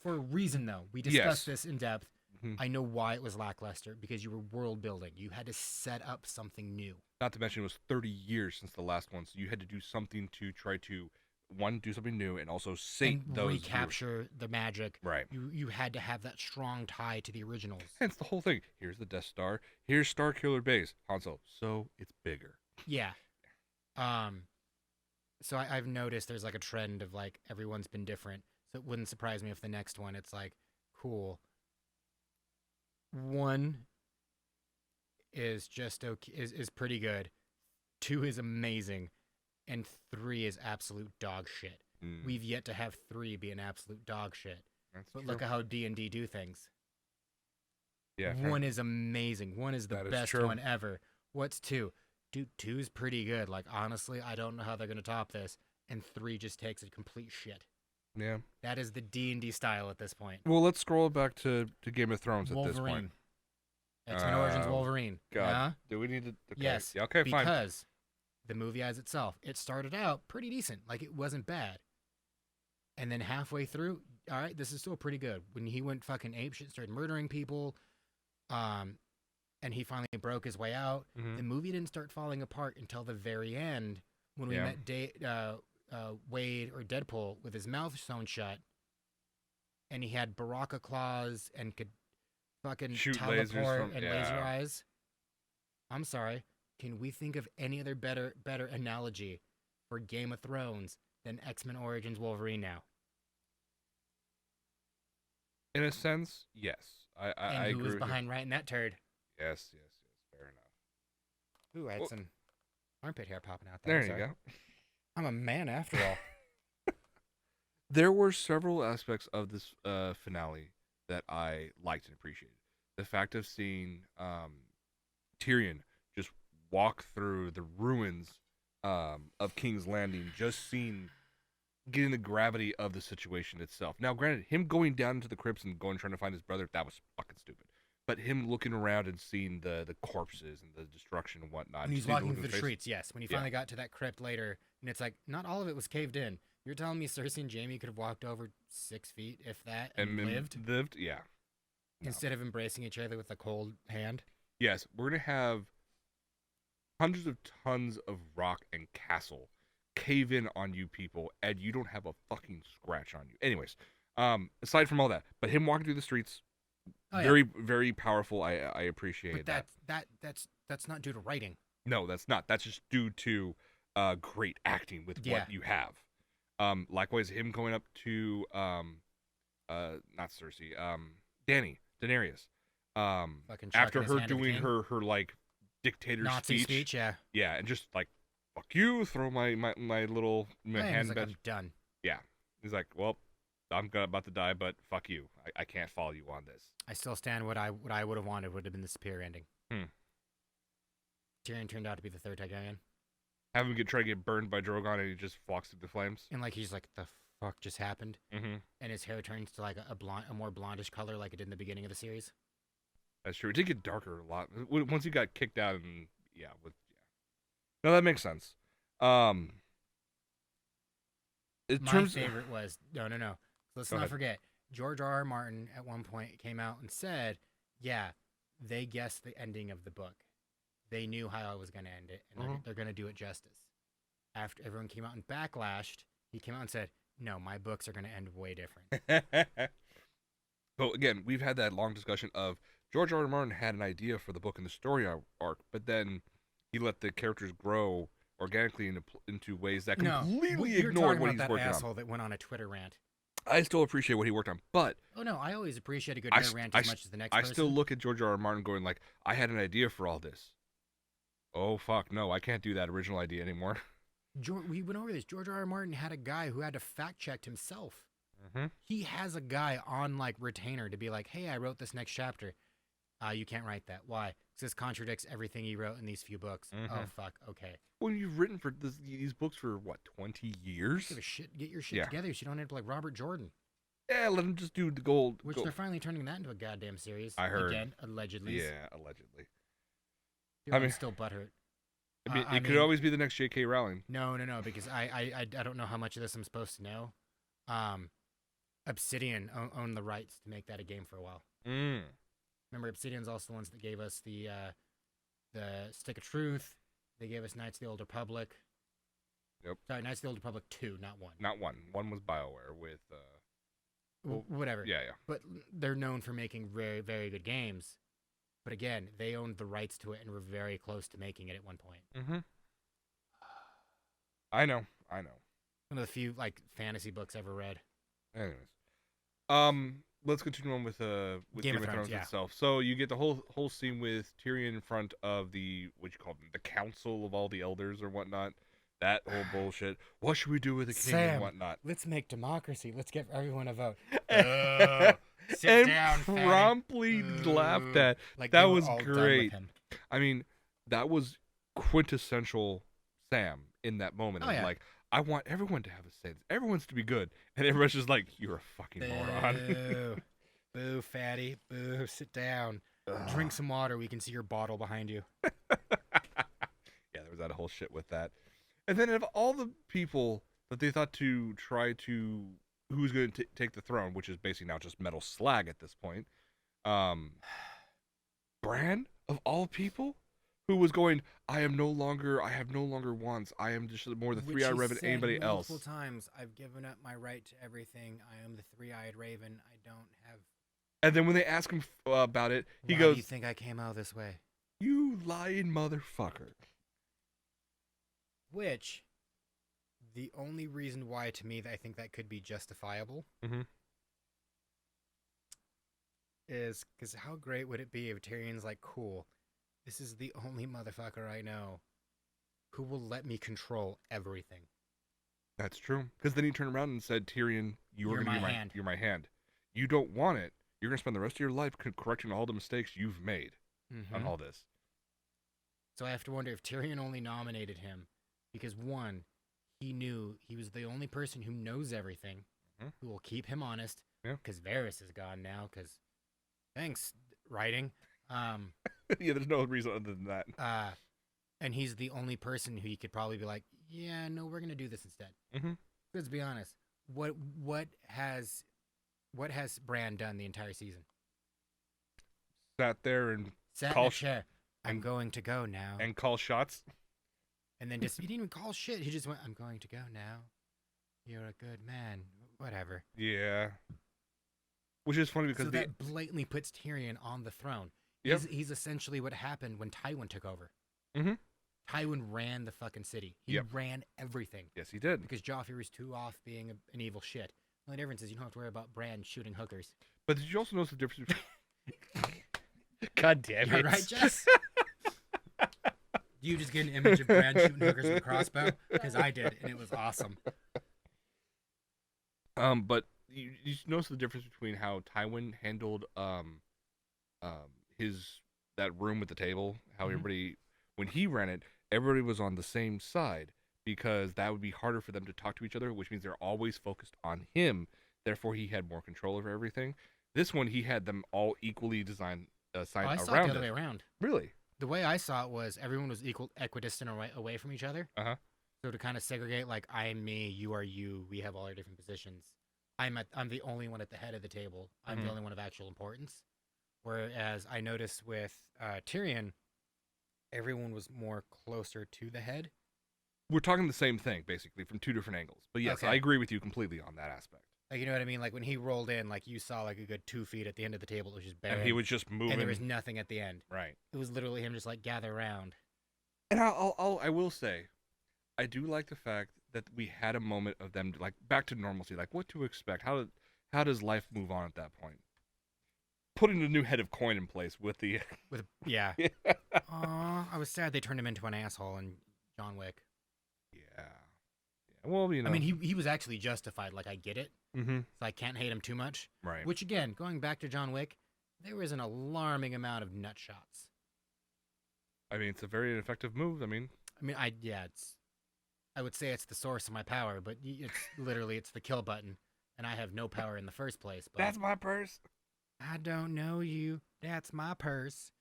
[SPEAKER 2] for a reason, though. We discussed this in depth.
[SPEAKER 1] Mhm.
[SPEAKER 2] I know why it was lackluster. Because you were world building. You had to set up something new.
[SPEAKER 1] Not to mention it was 30 years since the last one, so you had to do something to try to, one, do something new, and also sate
[SPEAKER 2] And
[SPEAKER 1] those
[SPEAKER 2] recapture the magic.
[SPEAKER 1] Right.
[SPEAKER 2] You had to have that strong tie to the originals.
[SPEAKER 1] Hence the whole thing. Here's the Death Star. Here's Star Killer Base. Han Solo. So it's bigger.
[SPEAKER 2] Yeah. So I've noticed there's like a trend of like everyone's been different. So it wouldn't surprise me if the next one it's like cool. 1 is just okay, is pretty good. 2 is amazing, and 3 is absolute dog shit.
[SPEAKER 1] Mm,
[SPEAKER 2] We've yet to have 3 be an absolute dog shit.
[SPEAKER 1] that's
[SPEAKER 2] But
[SPEAKER 1] true.
[SPEAKER 2] look at how D&D do things.
[SPEAKER 1] Yeah.
[SPEAKER 2] 1 is amazing. 1 is the
[SPEAKER 1] That is
[SPEAKER 2] best
[SPEAKER 1] true.
[SPEAKER 2] one ever. What's 2? Dude, 2 is pretty good. Like, honestly, I don't know how they're going to top this. And 3 just takes a complete shit.
[SPEAKER 1] Yeah.
[SPEAKER 2] That is the D&D style at this point.
[SPEAKER 1] Well, let's scroll back to Game of Thrones at this point.
[SPEAKER 2] Wolverine. X-Men Origins Wolverine.
[SPEAKER 1] God.
[SPEAKER 2] Yeah?
[SPEAKER 1] Do we need to? Okay.
[SPEAKER 2] Yes.
[SPEAKER 1] Yeah, okay, fine.
[SPEAKER 2] Because the movie as itself, it started out pretty decent. Like, it wasn't bad. And then halfway through, all right, this is still pretty good. When he went fucking apeshit, started murdering people, and he finally broke his way out,
[SPEAKER 1] Mhm.
[SPEAKER 2] the movie didn't start falling apart until the very end when we
[SPEAKER 1] Yeah.
[SPEAKER 2] met Wade or Deadpool with his mouth sewn shut, and he had Baraka claws and could fucking
[SPEAKER 1] Shoot
[SPEAKER 2] teleport
[SPEAKER 1] lasers from-
[SPEAKER 2] and
[SPEAKER 1] yeah.
[SPEAKER 2] laser eyes. I'm sorry. Can we think of any other better analogy for Game of Thrones than X-Men Origins Wolverine now?
[SPEAKER 1] In a sense, yes. I
[SPEAKER 2] And
[SPEAKER 1] agree
[SPEAKER 2] who was
[SPEAKER 1] with you.
[SPEAKER 2] behind writing that turd?
[SPEAKER 1] Yes. Fair enough.
[SPEAKER 2] Ooh, I had
[SPEAKER 1] Well-
[SPEAKER 2] some armpit hair popping out there.
[SPEAKER 1] There you go.
[SPEAKER 2] I'm a man after all.
[SPEAKER 1] There were several aspects of this finale that I liked and appreciated. The fact of seeing Tyrion just walk through the ruins of King's Landing, just getting the gravity of the situation itself. Now, granted, him going down into the crypts and trying to find his brother, that was fucking stupid. But him looking around and seeing the corpses and the destruction and whatnot.
[SPEAKER 2] When
[SPEAKER 1] you
[SPEAKER 2] he's
[SPEAKER 1] see the
[SPEAKER 2] walking
[SPEAKER 1] look
[SPEAKER 2] through
[SPEAKER 1] in
[SPEAKER 2] the
[SPEAKER 1] his face.
[SPEAKER 2] streets, yes. When he finally got to that crypt later, and it's like, not all of it was caved in. You're telling me Cersei and Jaime could have walked over 6 feet, if that, and lived?
[SPEAKER 1] Yeah. No.
[SPEAKER 2] Instead of embracing each other with a cold hand?
[SPEAKER 1] Yes, we're going to have hundreds of tons of rock and castle cave in on you people, and you don't have a fucking scratch on you. Anyways, aside from all that, but him walking through the streets, very, very powerful. I appreciate
[SPEAKER 2] But
[SPEAKER 1] that.
[SPEAKER 2] that's not due to writing.
[SPEAKER 1] No, that's not. That's just due to great acting with what you have. Likewise, him going up to not Cersei, Daenerys.
[SPEAKER 2] Fucking
[SPEAKER 1] After
[SPEAKER 2] chucking his
[SPEAKER 1] her
[SPEAKER 2] hand at the
[SPEAKER 1] doing
[SPEAKER 2] king.
[SPEAKER 1] her like dictator
[SPEAKER 2] Nazi speech, yeah.
[SPEAKER 1] Yeah, and just like fuck you, throw my little
[SPEAKER 2] And he's
[SPEAKER 1] hand
[SPEAKER 2] like,
[SPEAKER 1] bench.
[SPEAKER 2] I'm done.
[SPEAKER 1] Yeah, he's like, well, I'm about to die, but fuck you, I can't follow you on this.
[SPEAKER 2] I still stand what I would have wanted would have been the superior ending. Tyrion turned out to be the third Targaryen.
[SPEAKER 1] Have him try to get burned by Drogon, and he just walks through the flames.
[SPEAKER 2] And like he's like, the fuck just happened?
[SPEAKER 1] Mm-hmm.
[SPEAKER 2] And his hair turns to like a more blondish color like it did in the beginning of the series.
[SPEAKER 1] That's true. It did get darker a lot once he got kicked out, and No, that makes sense. In
[SPEAKER 2] My
[SPEAKER 1] terms
[SPEAKER 2] favorite was no. Let's
[SPEAKER 1] Go
[SPEAKER 2] not
[SPEAKER 1] ahead.
[SPEAKER 2] forget George R. R. Martin at one point came out and said, yeah, they guessed the ending of the book. They knew how I was going to end it, and they're going to do it justice. After everyone came out and backlashed, he came out and said, no, my books are going to end way different.
[SPEAKER 1] But again, we've had that long discussion of George R. R. Martin had an idea for the book and the story arc, but then he let the characters grow organically into ways that completely ignored what he's working on.
[SPEAKER 2] You're talking about that asshole that went on a Twitter rant.
[SPEAKER 1] I still appreciate what he worked on, but...
[SPEAKER 2] Oh, no, I always appreciate a good Twitter rant as much as the next person.
[SPEAKER 1] I still look at George R. R. Martin going like, I had an idea for all this. Oh, fuck, no, I can't do that original idea anymore.
[SPEAKER 2] We went over this. George R. R. Martin had a guy who had to fact-check himself.
[SPEAKER 1] Mm-hmm.
[SPEAKER 2] He has a guy on, like, retainer to be like, hey, I wrote this next chapter. You can't write that. Why? Because this contradicts everything he wrote in these few books.
[SPEAKER 1] Mm-hmm.
[SPEAKER 2] Oh, fuck. Okay.
[SPEAKER 1] Well, you've written for these books for, what, 20 years?
[SPEAKER 2] Get your shit together so you don't end up like Robert Jordan.
[SPEAKER 1] Yeah, let him just do the gold.
[SPEAKER 2] Which they're finally turning that into a goddamn series.
[SPEAKER 1] I heard.
[SPEAKER 2] Again, allegedly.
[SPEAKER 1] Yeah, allegedly.
[SPEAKER 2] Dude, I'm still butthurt.
[SPEAKER 1] I mean, it could always be the next J.K. Rowling.
[SPEAKER 2] No, because I don't know how much of this I'm supposed to know. Obsidian owned the rights to make that a game for a while. Remember, Obsidian's also the ones that gave us the Stick of Truth. They gave us Knights of the Old Republic.
[SPEAKER 1] Yep.
[SPEAKER 2] Sorry, Knights of the Old Republic 2, not 1.
[SPEAKER 1] Not 1. 1 was BioWare with...
[SPEAKER 2] whatever.
[SPEAKER 1] Yeah.
[SPEAKER 2] But they're known for making very, very good games. But again, they owned the rights to it and were very close to making it at one point.
[SPEAKER 1] Mm-hmm. I know.
[SPEAKER 2] One of the few, like, fantasy books ever read.
[SPEAKER 1] Anyways. Let's continue on with Game of Thrones itself. So you get the whole scene with Tyrion in front of what you call them, the council of all the elders or whatnot. That whole bullshit. What should we do with the king and whatnot?
[SPEAKER 2] Let's make democracy. Let's give everyone a vote.
[SPEAKER 1] Sit down, promptly laughed at.
[SPEAKER 2] Like
[SPEAKER 1] that was great. I mean, that was quintessential Sam in that moment.
[SPEAKER 2] Oh, yeah.
[SPEAKER 1] Like, I want everyone to have a say. Everyone's to be good. And everyone's just like, you're a fucking moron.
[SPEAKER 2] Boo, fatty. Boo, sit down. Drink some water. We can see your bottle behind you.
[SPEAKER 1] Yeah, there was that whole shit with that. And then of all the people that they thought to try to... Who's going to take the throne, which is basically now just metal slag at this point. Bran, of all people, who was going, I have no longer wants. I am just more the three-eyed raven than anybody else.
[SPEAKER 2] Multiple times, I've given up my right to everything. I am the three-eyed raven. I don't have...
[SPEAKER 1] And then when they ask him about it, he goes...
[SPEAKER 2] Why do you think I came out this way?
[SPEAKER 1] You lying motherfucker.
[SPEAKER 2] Which... The only reason why, to me, that I think that could be justifiable is because how great would it be if Tyrion's like, cool, this is the only motherfucker I know who will let me control everything.
[SPEAKER 1] That's true. Because then he turned around and said, Tyrion, you're my hand. You don't want it. You're going to spend the rest of your life correcting all the mistakes you've made on all this.
[SPEAKER 2] So I have to wonder if Tyrion only nominated him because, one, he knew he was the only person who knows everything, who will keep him honest, because Varys is gone now, because thanks, writing.
[SPEAKER 1] Yeah, there's no reason other than that.
[SPEAKER 2] And he's the only person who you could probably be like, yeah, no, we're going to do this instead. Let's be honest. What has Bran done the entire season?
[SPEAKER 1] Sat there and
[SPEAKER 2] in a chair. I'm going to go now.
[SPEAKER 1] And call shots.
[SPEAKER 2] And then he didn't even call shit. He just went, I'm going to go now. You're a good man. Whatever.
[SPEAKER 1] Yeah. Which is funny because
[SPEAKER 2] that blatantly puts Tyrion on the throne.
[SPEAKER 1] Yep.
[SPEAKER 2] He's essentially what happened when Tywin took over. Tywin ran the fucking city. He ran everything.
[SPEAKER 1] Yes, he did.
[SPEAKER 2] Because Joffrey was too off being an evil shit. The only difference is you don't have to worry about Bran shooting hookers.
[SPEAKER 1] But did you also notice the difference between...
[SPEAKER 2] God damn it. You're right, Jess? You just get an image of Bran shooting hookers with a crossbow? Because I did, and it was awesome.
[SPEAKER 1] But you notice the difference between how Tywin handled that room with the table, how everybody, when he ran it, everybody was on the same side, because that would be harder for them to talk to each other, which means they're always focused on him. Therefore, he had more control over everything. This one, he had them all equally assigned
[SPEAKER 2] I saw
[SPEAKER 1] around
[SPEAKER 2] it the other way around.
[SPEAKER 1] Really?
[SPEAKER 2] The way I saw it was everyone was equidistant away from each other.
[SPEAKER 1] So
[SPEAKER 2] to kind of segregate, like, I am me, you are you, we have all our different positions. I'm the only one at the head of the table. I'm the only one of actual importance. Whereas I noticed with Tyrion, everyone was more closer to the head.
[SPEAKER 1] We're talking the same thing, basically, from two different angles. But yes,
[SPEAKER 2] Okay.
[SPEAKER 1] I agree with you completely on that aspect.
[SPEAKER 2] Like, you know what I mean? Like, when he rolled in, like, you saw, like, a good 2 feet at the end of the table. It was just barren.
[SPEAKER 1] And he was just moving.
[SPEAKER 2] And there was nothing at the end.
[SPEAKER 1] Right.
[SPEAKER 2] It was literally him just, like, gather around.
[SPEAKER 1] And I will say, I do like the fact that we had a moment of them, like, back to normalcy. Like, what to expect? How does life move on at that point? Putting a new head of coin in place with the...
[SPEAKER 2] Yeah. Aw, I was sad they turned him into an asshole in John Wick.
[SPEAKER 1] Yeah. Well, you know.
[SPEAKER 2] I mean, he was actually justified. Like, I get it.
[SPEAKER 1] Mm-hmm.
[SPEAKER 2] So I can't hate him too much.
[SPEAKER 1] Right.
[SPEAKER 2] Which, again, going back to John Wick, there was an alarming amount of nut shots.
[SPEAKER 1] I mean, it's a very effective move. I mean,
[SPEAKER 2] I would say it's the source of my power, but it's literally, it's the kill button. And I have no power in the first place. But
[SPEAKER 1] that's my purse.
[SPEAKER 2] I don't know you. That's my purse.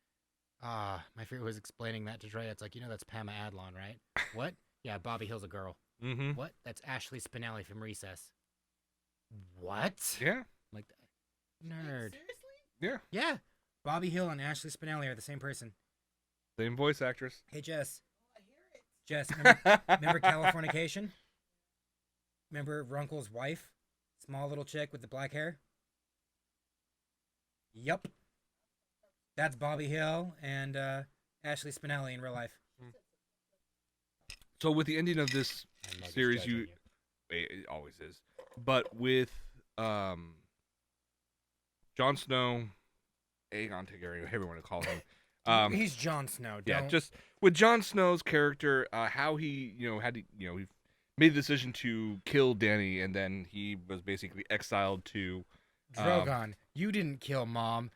[SPEAKER 2] My favorite was explaining that to Dre. It's like, that's Pama Adlon, right? What? Yeah, Bobby Hill's a girl.
[SPEAKER 1] Mm-hmm.
[SPEAKER 2] What? That's Ashley Spinelli from Recess. What?
[SPEAKER 1] Yeah.
[SPEAKER 2] Like, nerd.
[SPEAKER 3] Seriously?
[SPEAKER 1] Yeah.
[SPEAKER 2] Yeah. Bobby Hill and Ashley Spinelli are the same person.
[SPEAKER 1] Same voice actress.
[SPEAKER 2] Hey, Jess.
[SPEAKER 3] Oh, I hear it.
[SPEAKER 2] Jess, remember Californication? Remember Runkle's wife? Small little chick with the black hair? Yup. That's Bobby Hill and Ashley Spinelli in real life.
[SPEAKER 1] So with the ending of this series, it always is, but with Jon Snow, Aegon Targaryen, however you want to call him.
[SPEAKER 2] He's Jon Snow.
[SPEAKER 1] Yeah, just with Jon Snow's character, how he had to he made the decision to kill Dany, and then he was basically exiled to
[SPEAKER 2] Drogon. You didn't kill Mom.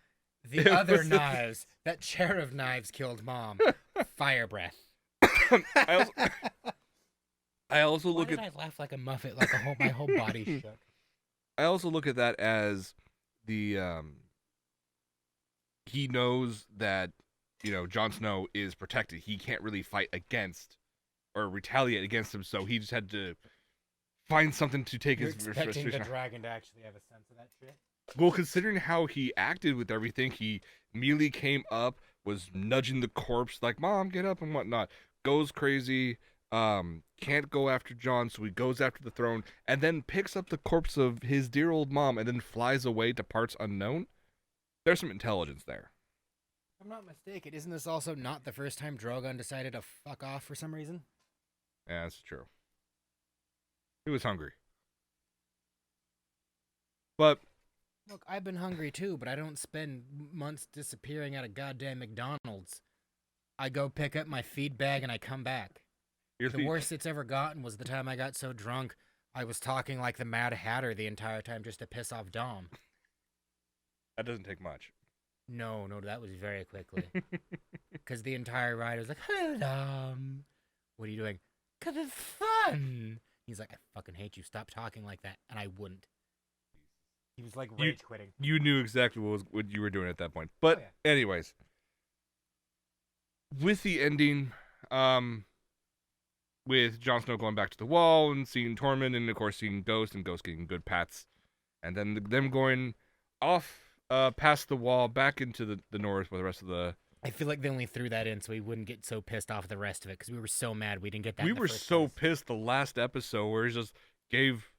[SPEAKER 2] The other knives, that chair of knives killed Mom. Fire breath.
[SPEAKER 1] I also
[SPEAKER 2] Why
[SPEAKER 1] look
[SPEAKER 2] did
[SPEAKER 1] at
[SPEAKER 2] I laugh like a muffet, like my whole body shook.
[SPEAKER 1] I also look at that as the he knows that Jon Snow is protected. He can't really fight against or retaliate against him, so he just had to find something to take
[SPEAKER 2] You're
[SPEAKER 1] his
[SPEAKER 2] expecting the
[SPEAKER 1] frustration.
[SPEAKER 2] dragon to actually have a sense of that shit?
[SPEAKER 1] Well, considering how he acted with everything, he immediately came up, was nudging the corpse like, "Mom, get up," and whatnot. Goes crazy. Can't go after Jon, so he goes after the throne, and then picks up the corpse of his dear old mom, and then flies away to parts unknown. There's some intelligence there.
[SPEAKER 2] If I'm not mistaken, isn't this also not the first time Drogon decided to fuck off for some reason?
[SPEAKER 1] Yeah, that's true. He was hungry. But
[SPEAKER 2] Look, I've been hungry too, but I don't spend months disappearing at a goddamn McDonald's. I go pick up my feed bag and I come back. The worst it's ever gotten was the time I got so drunk I was talking like the Mad Hatter the entire time just to piss off Dom.
[SPEAKER 1] That doesn't take much.
[SPEAKER 2] No, that was very quickly. Because the entire ride was like, "Hello, Dom. What are you doing?" "'Cause it's fun." He's like, "I fucking hate you. Stop talking like that." And I wouldn't. He was like rage quitting.
[SPEAKER 1] You knew exactly what you were doing at that point. But anyways, with the ending, with Jon Snow going back to the Wall and seeing Tormund, and of course seeing Ghost, and Ghost getting good pats, and then them going off past the Wall back into the north with the rest of the...
[SPEAKER 2] I feel like they only threw that in so we wouldn't get so pissed off at the rest of it, because we were so mad we didn't get that.
[SPEAKER 1] We
[SPEAKER 2] in the
[SPEAKER 1] were
[SPEAKER 2] first
[SPEAKER 1] so
[SPEAKER 2] place.
[SPEAKER 1] pissed the last episode where he just gave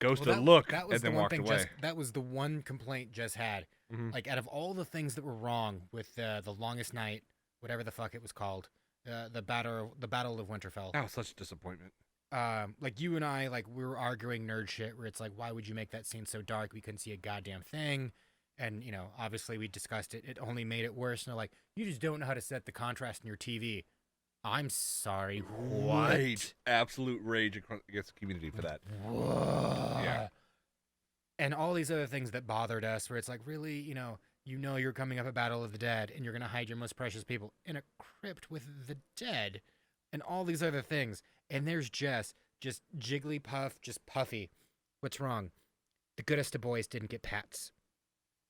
[SPEAKER 1] Ghost
[SPEAKER 2] Well,
[SPEAKER 1] a look
[SPEAKER 2] that was
[SPEAKER 1] and then
[SPEAKER 2] the one
[SPEAKER 1] walked
[SPEAKER 2] thing
[SPEAKER 1] away.
[SPEAKER 2] That was the one complaint Jess had.
[SPEAKER 1] Mhm.
[SPEAKER 2] Like, out of all the things that were wrong with the Longest Night, whatever the fuck it was called, the Battle of Winterfell.
[SPEAKER 1] That was such a disappointment.
[SPEAKER 2] Like, you and I, like, we were arguing nerd shit where it's like, why would you make that scene so dark? We couldn't see a goddamn thing. And, obviously we discussed it. It only made it worse. And they're like, you just don't know how to set the contrast in your TV. I'm sorry. What?
[SPEAKER 1] Rage. Absolute rage against the community for that.
[SPEAKER 2] Whoa.
[SPEAKER 1] Yeah.
[SPEAKER 2] And all these other things that bothered us where it's like, really, you're coming up at Battle of the Dead and you're going to hide your most precious people in a crypt with the dead and all these other things. And there's Jess, just Jigglypuff, just Puffy. What's wrong? The goodest of boys didn't get pats.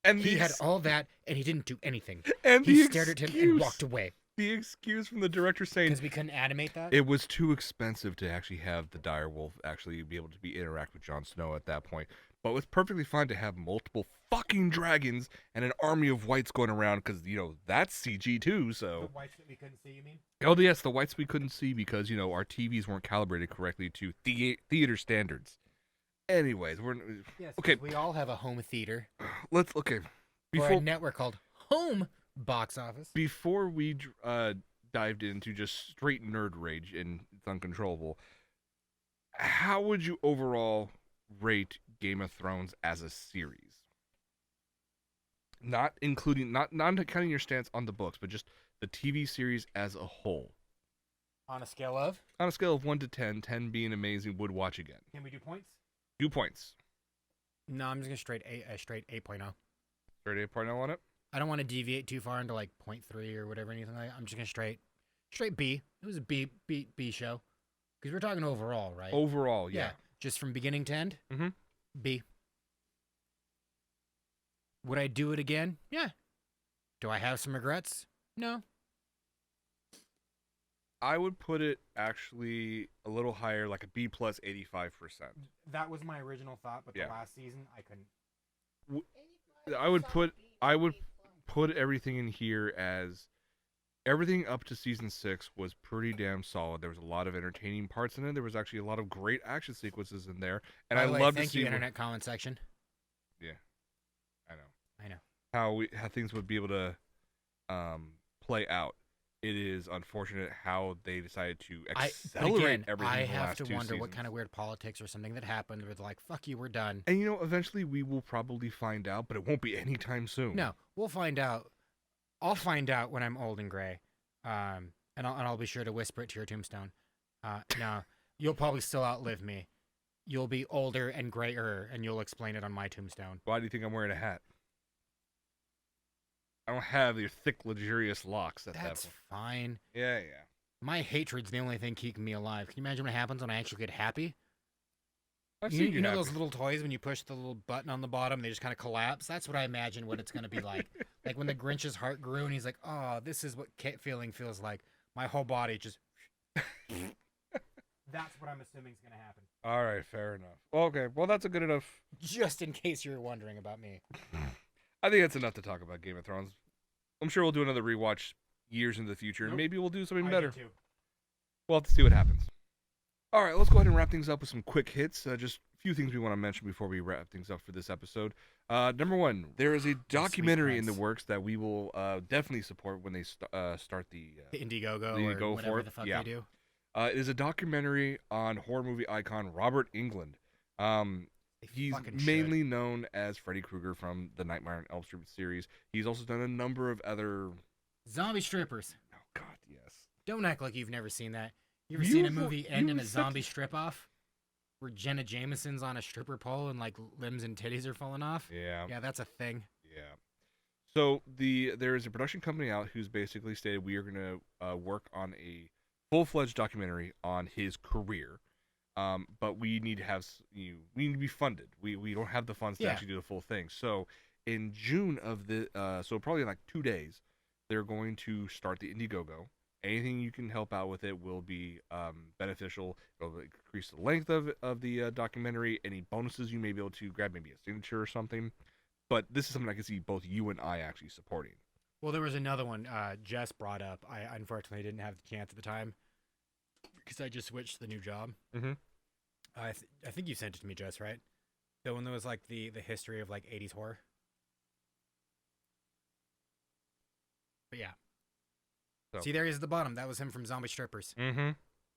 [SPEAKER 1] And
[SPEAKER 2] He had all that and he didn't do anything.
[SPEAKER 1] And
[SPEAKER 2] He
[SPEAKER 1] the
[SPEAKER 2] stared at him and
[SPEAKER 1] excuse-
[SPEAKER 2] walked away.
[SPEAKER 1] The excuse from the director saying
[SPEAKER 2] Because we couldn't animate that?
[SPEAKER 1] it was too expensive to actually have the direwolf actually be able to interact with Jon Snow at that point. But it's perfectly fine to have multiple fucking dragons and an army of whites going around because, that's CG too, so.
[SPEAKER 2] The whites that we couldn't see, you mean?
[SPEAKER 1] Oh, yes, the whites we couldn't see because, our TVs weren't calibrated correctly to theater standards. Anyways,
[SPEAKER 2] Yes,
[SPEAKER 1] okay.
[SPEAKER 2] we all have a home theater.
[SPEAKER 1] Okay.
[SPEAKER 2] Or a network called Home Box Office.
[SPEAKER 1] Before we dived into just straight nerd rage and it's uncontrollable, how would you overall rate Game of Thrones as a series? Not counting your stance on the books, but just the TV series as a whole.
[SPEAKER 2] On a scale of?
[SPEAKER 1] On a scale of 1 to 10, 10 being amazing, would watch again.
[SPEAKER 2] Can we do points?
[SPEAKER 1] 2 points.
[SPEAKER 2] No, I'm just going to straight 8.0.
[SPEAKER 1] Straight 8.0 on it?
[SPEAKER 2] I don't want to deviate too far into like 0.3 or whatever, anything like that. I'm just going to straight B. It was a B show. Because we're talking overall, right?
[SPEAKER 1] Overall, yeah.
[SPEAKER 2] Just from beginning to end?
[SPEAKER 1] Mm-hmm.
[SPEAKER 2] B. Would I do it again? Yeah. Do I have some regrets? No.
[SPEAKER 1] I would put it actually a little higher, like a B plus 85%.
[SPEAKER 2] That was my original thought, but the last season I couldn't.
[SPEAKER 1] I would put everything in here as everything up to season 6 was pretty damn solid. There was a lot of entertaining parts in it. There was actually a lot of great action sequences in there, and I love to see.
[SPEAKER 2] Thank you, internet comment section.
[SPEAKER 1] Yeah, I know how things would be able to play out. It is unfortunate how they decided to accelerate everything.
[SPEAKER 2] I
[SPEAKER 1] in the
[SPEAKER 2] have
[SPEAKER 1] last
[SPEAKER 2] to
[SPEAKER 1] 2
[SPEAKER 2] wonder what
[SPEAKER 1] seasons.
[SPEAKER 2] kind of weird politics or something that happened where they're like, fuck you, we're done.
[SPEAKER 1] And eventually we will probably find out, but it won't be anytime soon.
[SPEAKER 2] No, we'll find out. I'll find out when I'm old and gray. And I'll be sure to whisper it to your tombstone. No, you'll probably still outlive me. You'll be older and grayer, and you'll explain it on my tombstone.
[SPEAKER 1] Why do you think I'm wearing a hat? I don't have your thick, luxurious locks at that point.
[SPEAKER 2] That's fine.
[SPEAKER 1] Yeah.
[SPEAKER 2] My hatred's the only thing keeping me alive. Can you imagine what happens when I actually get happy?
[SPEAKER 1] I've seen
[SPEAKER 2] You know those little toys when you push the little button on the bottom, they just kind of collapse? That's what I imagine what it's going to be like. Like when the Grinch's heart grew and he's like, oh, this is what feeling feels like. My whole body just... That's what I'm assuming is going to happen.
[SPEAKER 1] All right, fair enough. Okay, well, that's a good enough...
[SPEAKER 2] Just in case you were wondering about me.
[SPEAKER 1] I think that's enough to talk about Game of Thrones. I'm sure we'll do another rewatch years into the future, and maybe we'll do something better.
[SPEAKER 2] Too.
[SPEAKER 1] We'll have to see what happens. All right, let's go ahead and wrap things up with some quick hits. Just a few things we want to mention before we wrap things up for this episode. Number one, there is a documentary in the works that we will definitely support when they start the
[SPEAKER 2] Indiegogo or whatever the fuck they do.
[SPEAKER 1] It is a documentary on horror movie icon Robert Englund. He's mainly known as Freddy Krueger from the Nightmare on Elm Street series. He's also done a number of other...
[SPEAKER 2] Zombie strippers.
[SPEAKER 1] Oh, God, yes.
[SPEAKER 2] Don't act like you've never seen that. You ever seen a movie end in a zombie strip-off? Where Jenna Jameson's on a stripper pole and, like, limbs and titties are falling off?
[SPEAKER 1] Yeah.
[SPEAKER 2] Yeah, that's a thing.
[SPEAKER 1] Yeah. So there is a production company out who's basically stated we are going to work on a full-fledged documentary on his career. But we need to have we need to be funded. We don't have the funds to actually do the full thing. So in June of so probably in like 2 days, they're going to start the Indiegogo. Anything you can help out with it will be beneficial. It'll increase the length of the documentary. Any bonuses you may be able to grab, maybe a signature or something. But this is something I can see both you and I actually supporting.
[SPEAKER 2] Well, there was another one Jess brought up. I unfortunately didn't have the chance at the time because I just switched to the new job.
[SPEAKER 1] Mm-hmm.
[SPEAKER 2] I think you sent it to me, Jess, right? The one that was like the history of like 80s horror. But yeah.
[SPEAKER 1] So.
[SPEAKER 2] See, there he is at the bottom. That was him from Zombie Strippers.
[SPEAKER 1] Mm-hmm.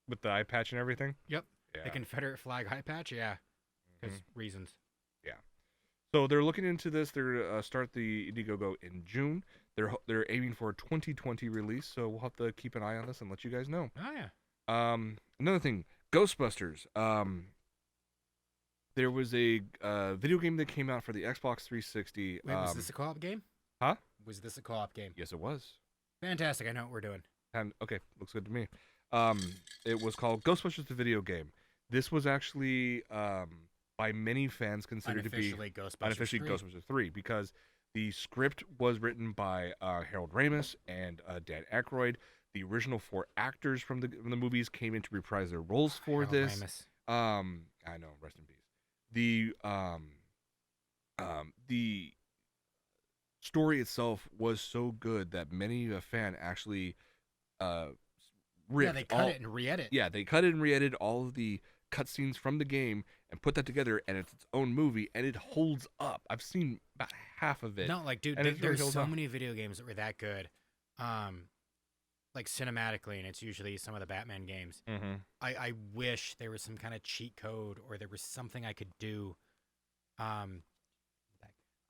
[SPEAKER 1] With the eye patch and everything?
[SPEAKER 2] Yep.
[SPEAKER 1] Yeah.
[SPEAKER 2] The Confederate flag eye patch? Yeah. Because reasons.
[SPEAKER 1] Yeah. So they're looking into this. They're going to start the Indiegogo in June. They're aiming for a 2020 release, so we'll have to keep an eye on this and let you guys know.
[SPEAKER 2] Oh, yeah.
[SPEAKER 1] Another thing, Ghostbusters. There was a video game that came out for the Xbox 360.
[SPEAKER 2] Wait, was this a co-op game?
[SPEAKER 1] Huh?
[SPEAKER 2] Was this a co-op game?
[SPEAKER 1] Yes, it was.
[SPEAKER 2] Fantastic. I know what we're doing.
[SPEAKER 1] Okay, looks good to me. It was called Ghostbusters the video game. This was actually by many fans considered to be unofficially Ghostbusters 3 because the script was written by Harold Ramis and Dan Aykroyd. The original 4 actors from the movies came in to reprise their roles for this.
[SPEAKER 2] Ramis.
[SPEAKER 1] I know, rest in peace. The The story itself was so good that many a fan actually uh, ripped.
[SPEAKER 2] Yeah, they cut it and re-edit.
[SPEAKER 1] Yeah, they cut it and re-edited all of the cutscenes from the game and put that together, and it's its own movie, and it holds up. I've seen about half of it.
[SPEAKER 2] No, like, dude,
[SPEAKER 1] and it really
[SPEAKER 2] there's
[SPEAKER 1] holds
[SPEAKER 2] so
[SPEAKER 1] up.
[SPEAKER 2] many video games that were that good, like cinematically, and it's usually some of the Batman games.
[SPEAKER 1] Mm-hmm.
[SPEAKER 2] I wish there was some kind of cheat code, or there was something I could do,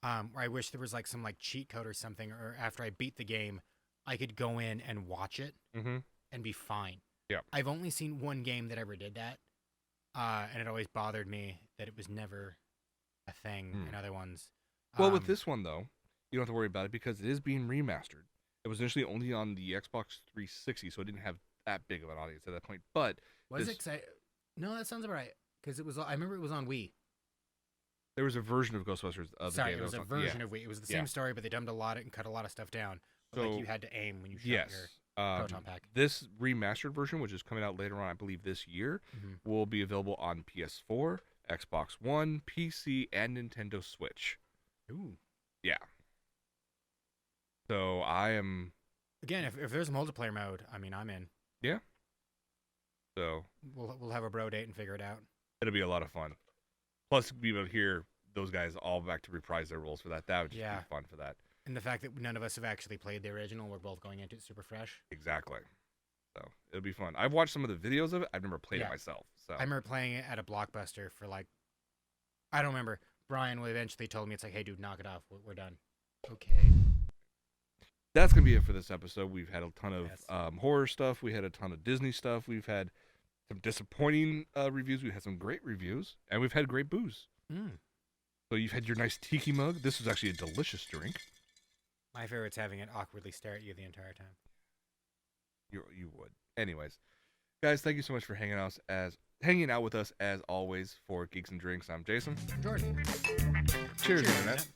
[SPEAKER 2] or I wish there was like some like cheat code or something, or after I beat the game, I could go in and watch it
[SPEAKER 1] Mm-hmm.
[SPEAKER 2] and be fine.
[SPEAKER 1] Yeah.
[SPEAKER 2] I've only seen one game that ever did that, and it always bothered me that it was never a thing in other ones.
[SPEAKER 1] Well, with this one though, you don't have to worry about it because it is being remastered. It was initially only on the Xbox 360, so it didn't have that big of an audience at that point. But
[SPEAKER 2] was it? No, that sounds about right. Because it was. I remember it was on Wii.
[SPEAKER 1] there was a version of Ghostbusters of the
[SPEAKER 2] Sorry,
[SPEAKER 1] game.
[SPEAKER 2] it was a version of Wii. It was the same story, but they dumbed a lot and cut a lot of stuff down. But
[SPEAKER 1] So,
[SPEAKER 2] like you had to aim when you shot
[SPEAKER 1] Yes.
[SPEAKER 2] your proton pack.
[SPEAKER 1] This remastered version, which is coming out later on, I believe this year,
[SPEAKER 2] Mhm.
[SPEAKER 1] will be available on PS4, Xbox One, PC, and Nintendo Switch.
[SPEAKER 2] Ooh.
[SPEAKER 1] Yeah. So I am.
[SPEAKER 2] Again, if there's a multiplayer mode, I mean, I'm in.
[SPEAKER 1] So
[SPEAKER 2] We'll have a bro date and figure it out.
[SPEAKER 1] it'll be a lot of fun. Plus, be able to hear those guys all back to reprise their roles for that. That would just
[SPEAKER 2] Yeah.
[SPEAKER 1] be fun for that.
[SPEAKER 2] And the fact that none of us have actually played the original, we're both going into it super fresh.
[SPEAKER 1] Exactly. So it'll be fun. I've watched some of the videos of it. I've never played
[SPEAKER 2] Yeah.
[SPEAKER 1] it myself. So
[SPEAKER 2] I remember playing it at a Blockbuster for like, I don't remember. Brian eventually told me, it's like, hey, dude, knock it off. We're done. Okay.
[SPEAKER 1] that's gonna be it for this episode. We've had a ton of
[SPEAKER 2] Yes.
[SPEAKER 1] horror stuff. We had a ton of Disney stuff. We've had some disappointing reviews. We've had some great reviews, and we've had great booze.
[SPEAKER 2] Mm.
[SPEAKER 1] So you've had your nice tiki mug. This was actually a delicious drink.
[SPEAKER 2] My favorite's having it awkwardly stare at you the entire time.
[SPEAKER 1] You would. Anyways, guys, thank you so much for hanging out with us as always for Geeks and Drinks. I'm Jason.
[SPEAKER 2] Jordan.
[SPEAKER 1] Cheers, Internet.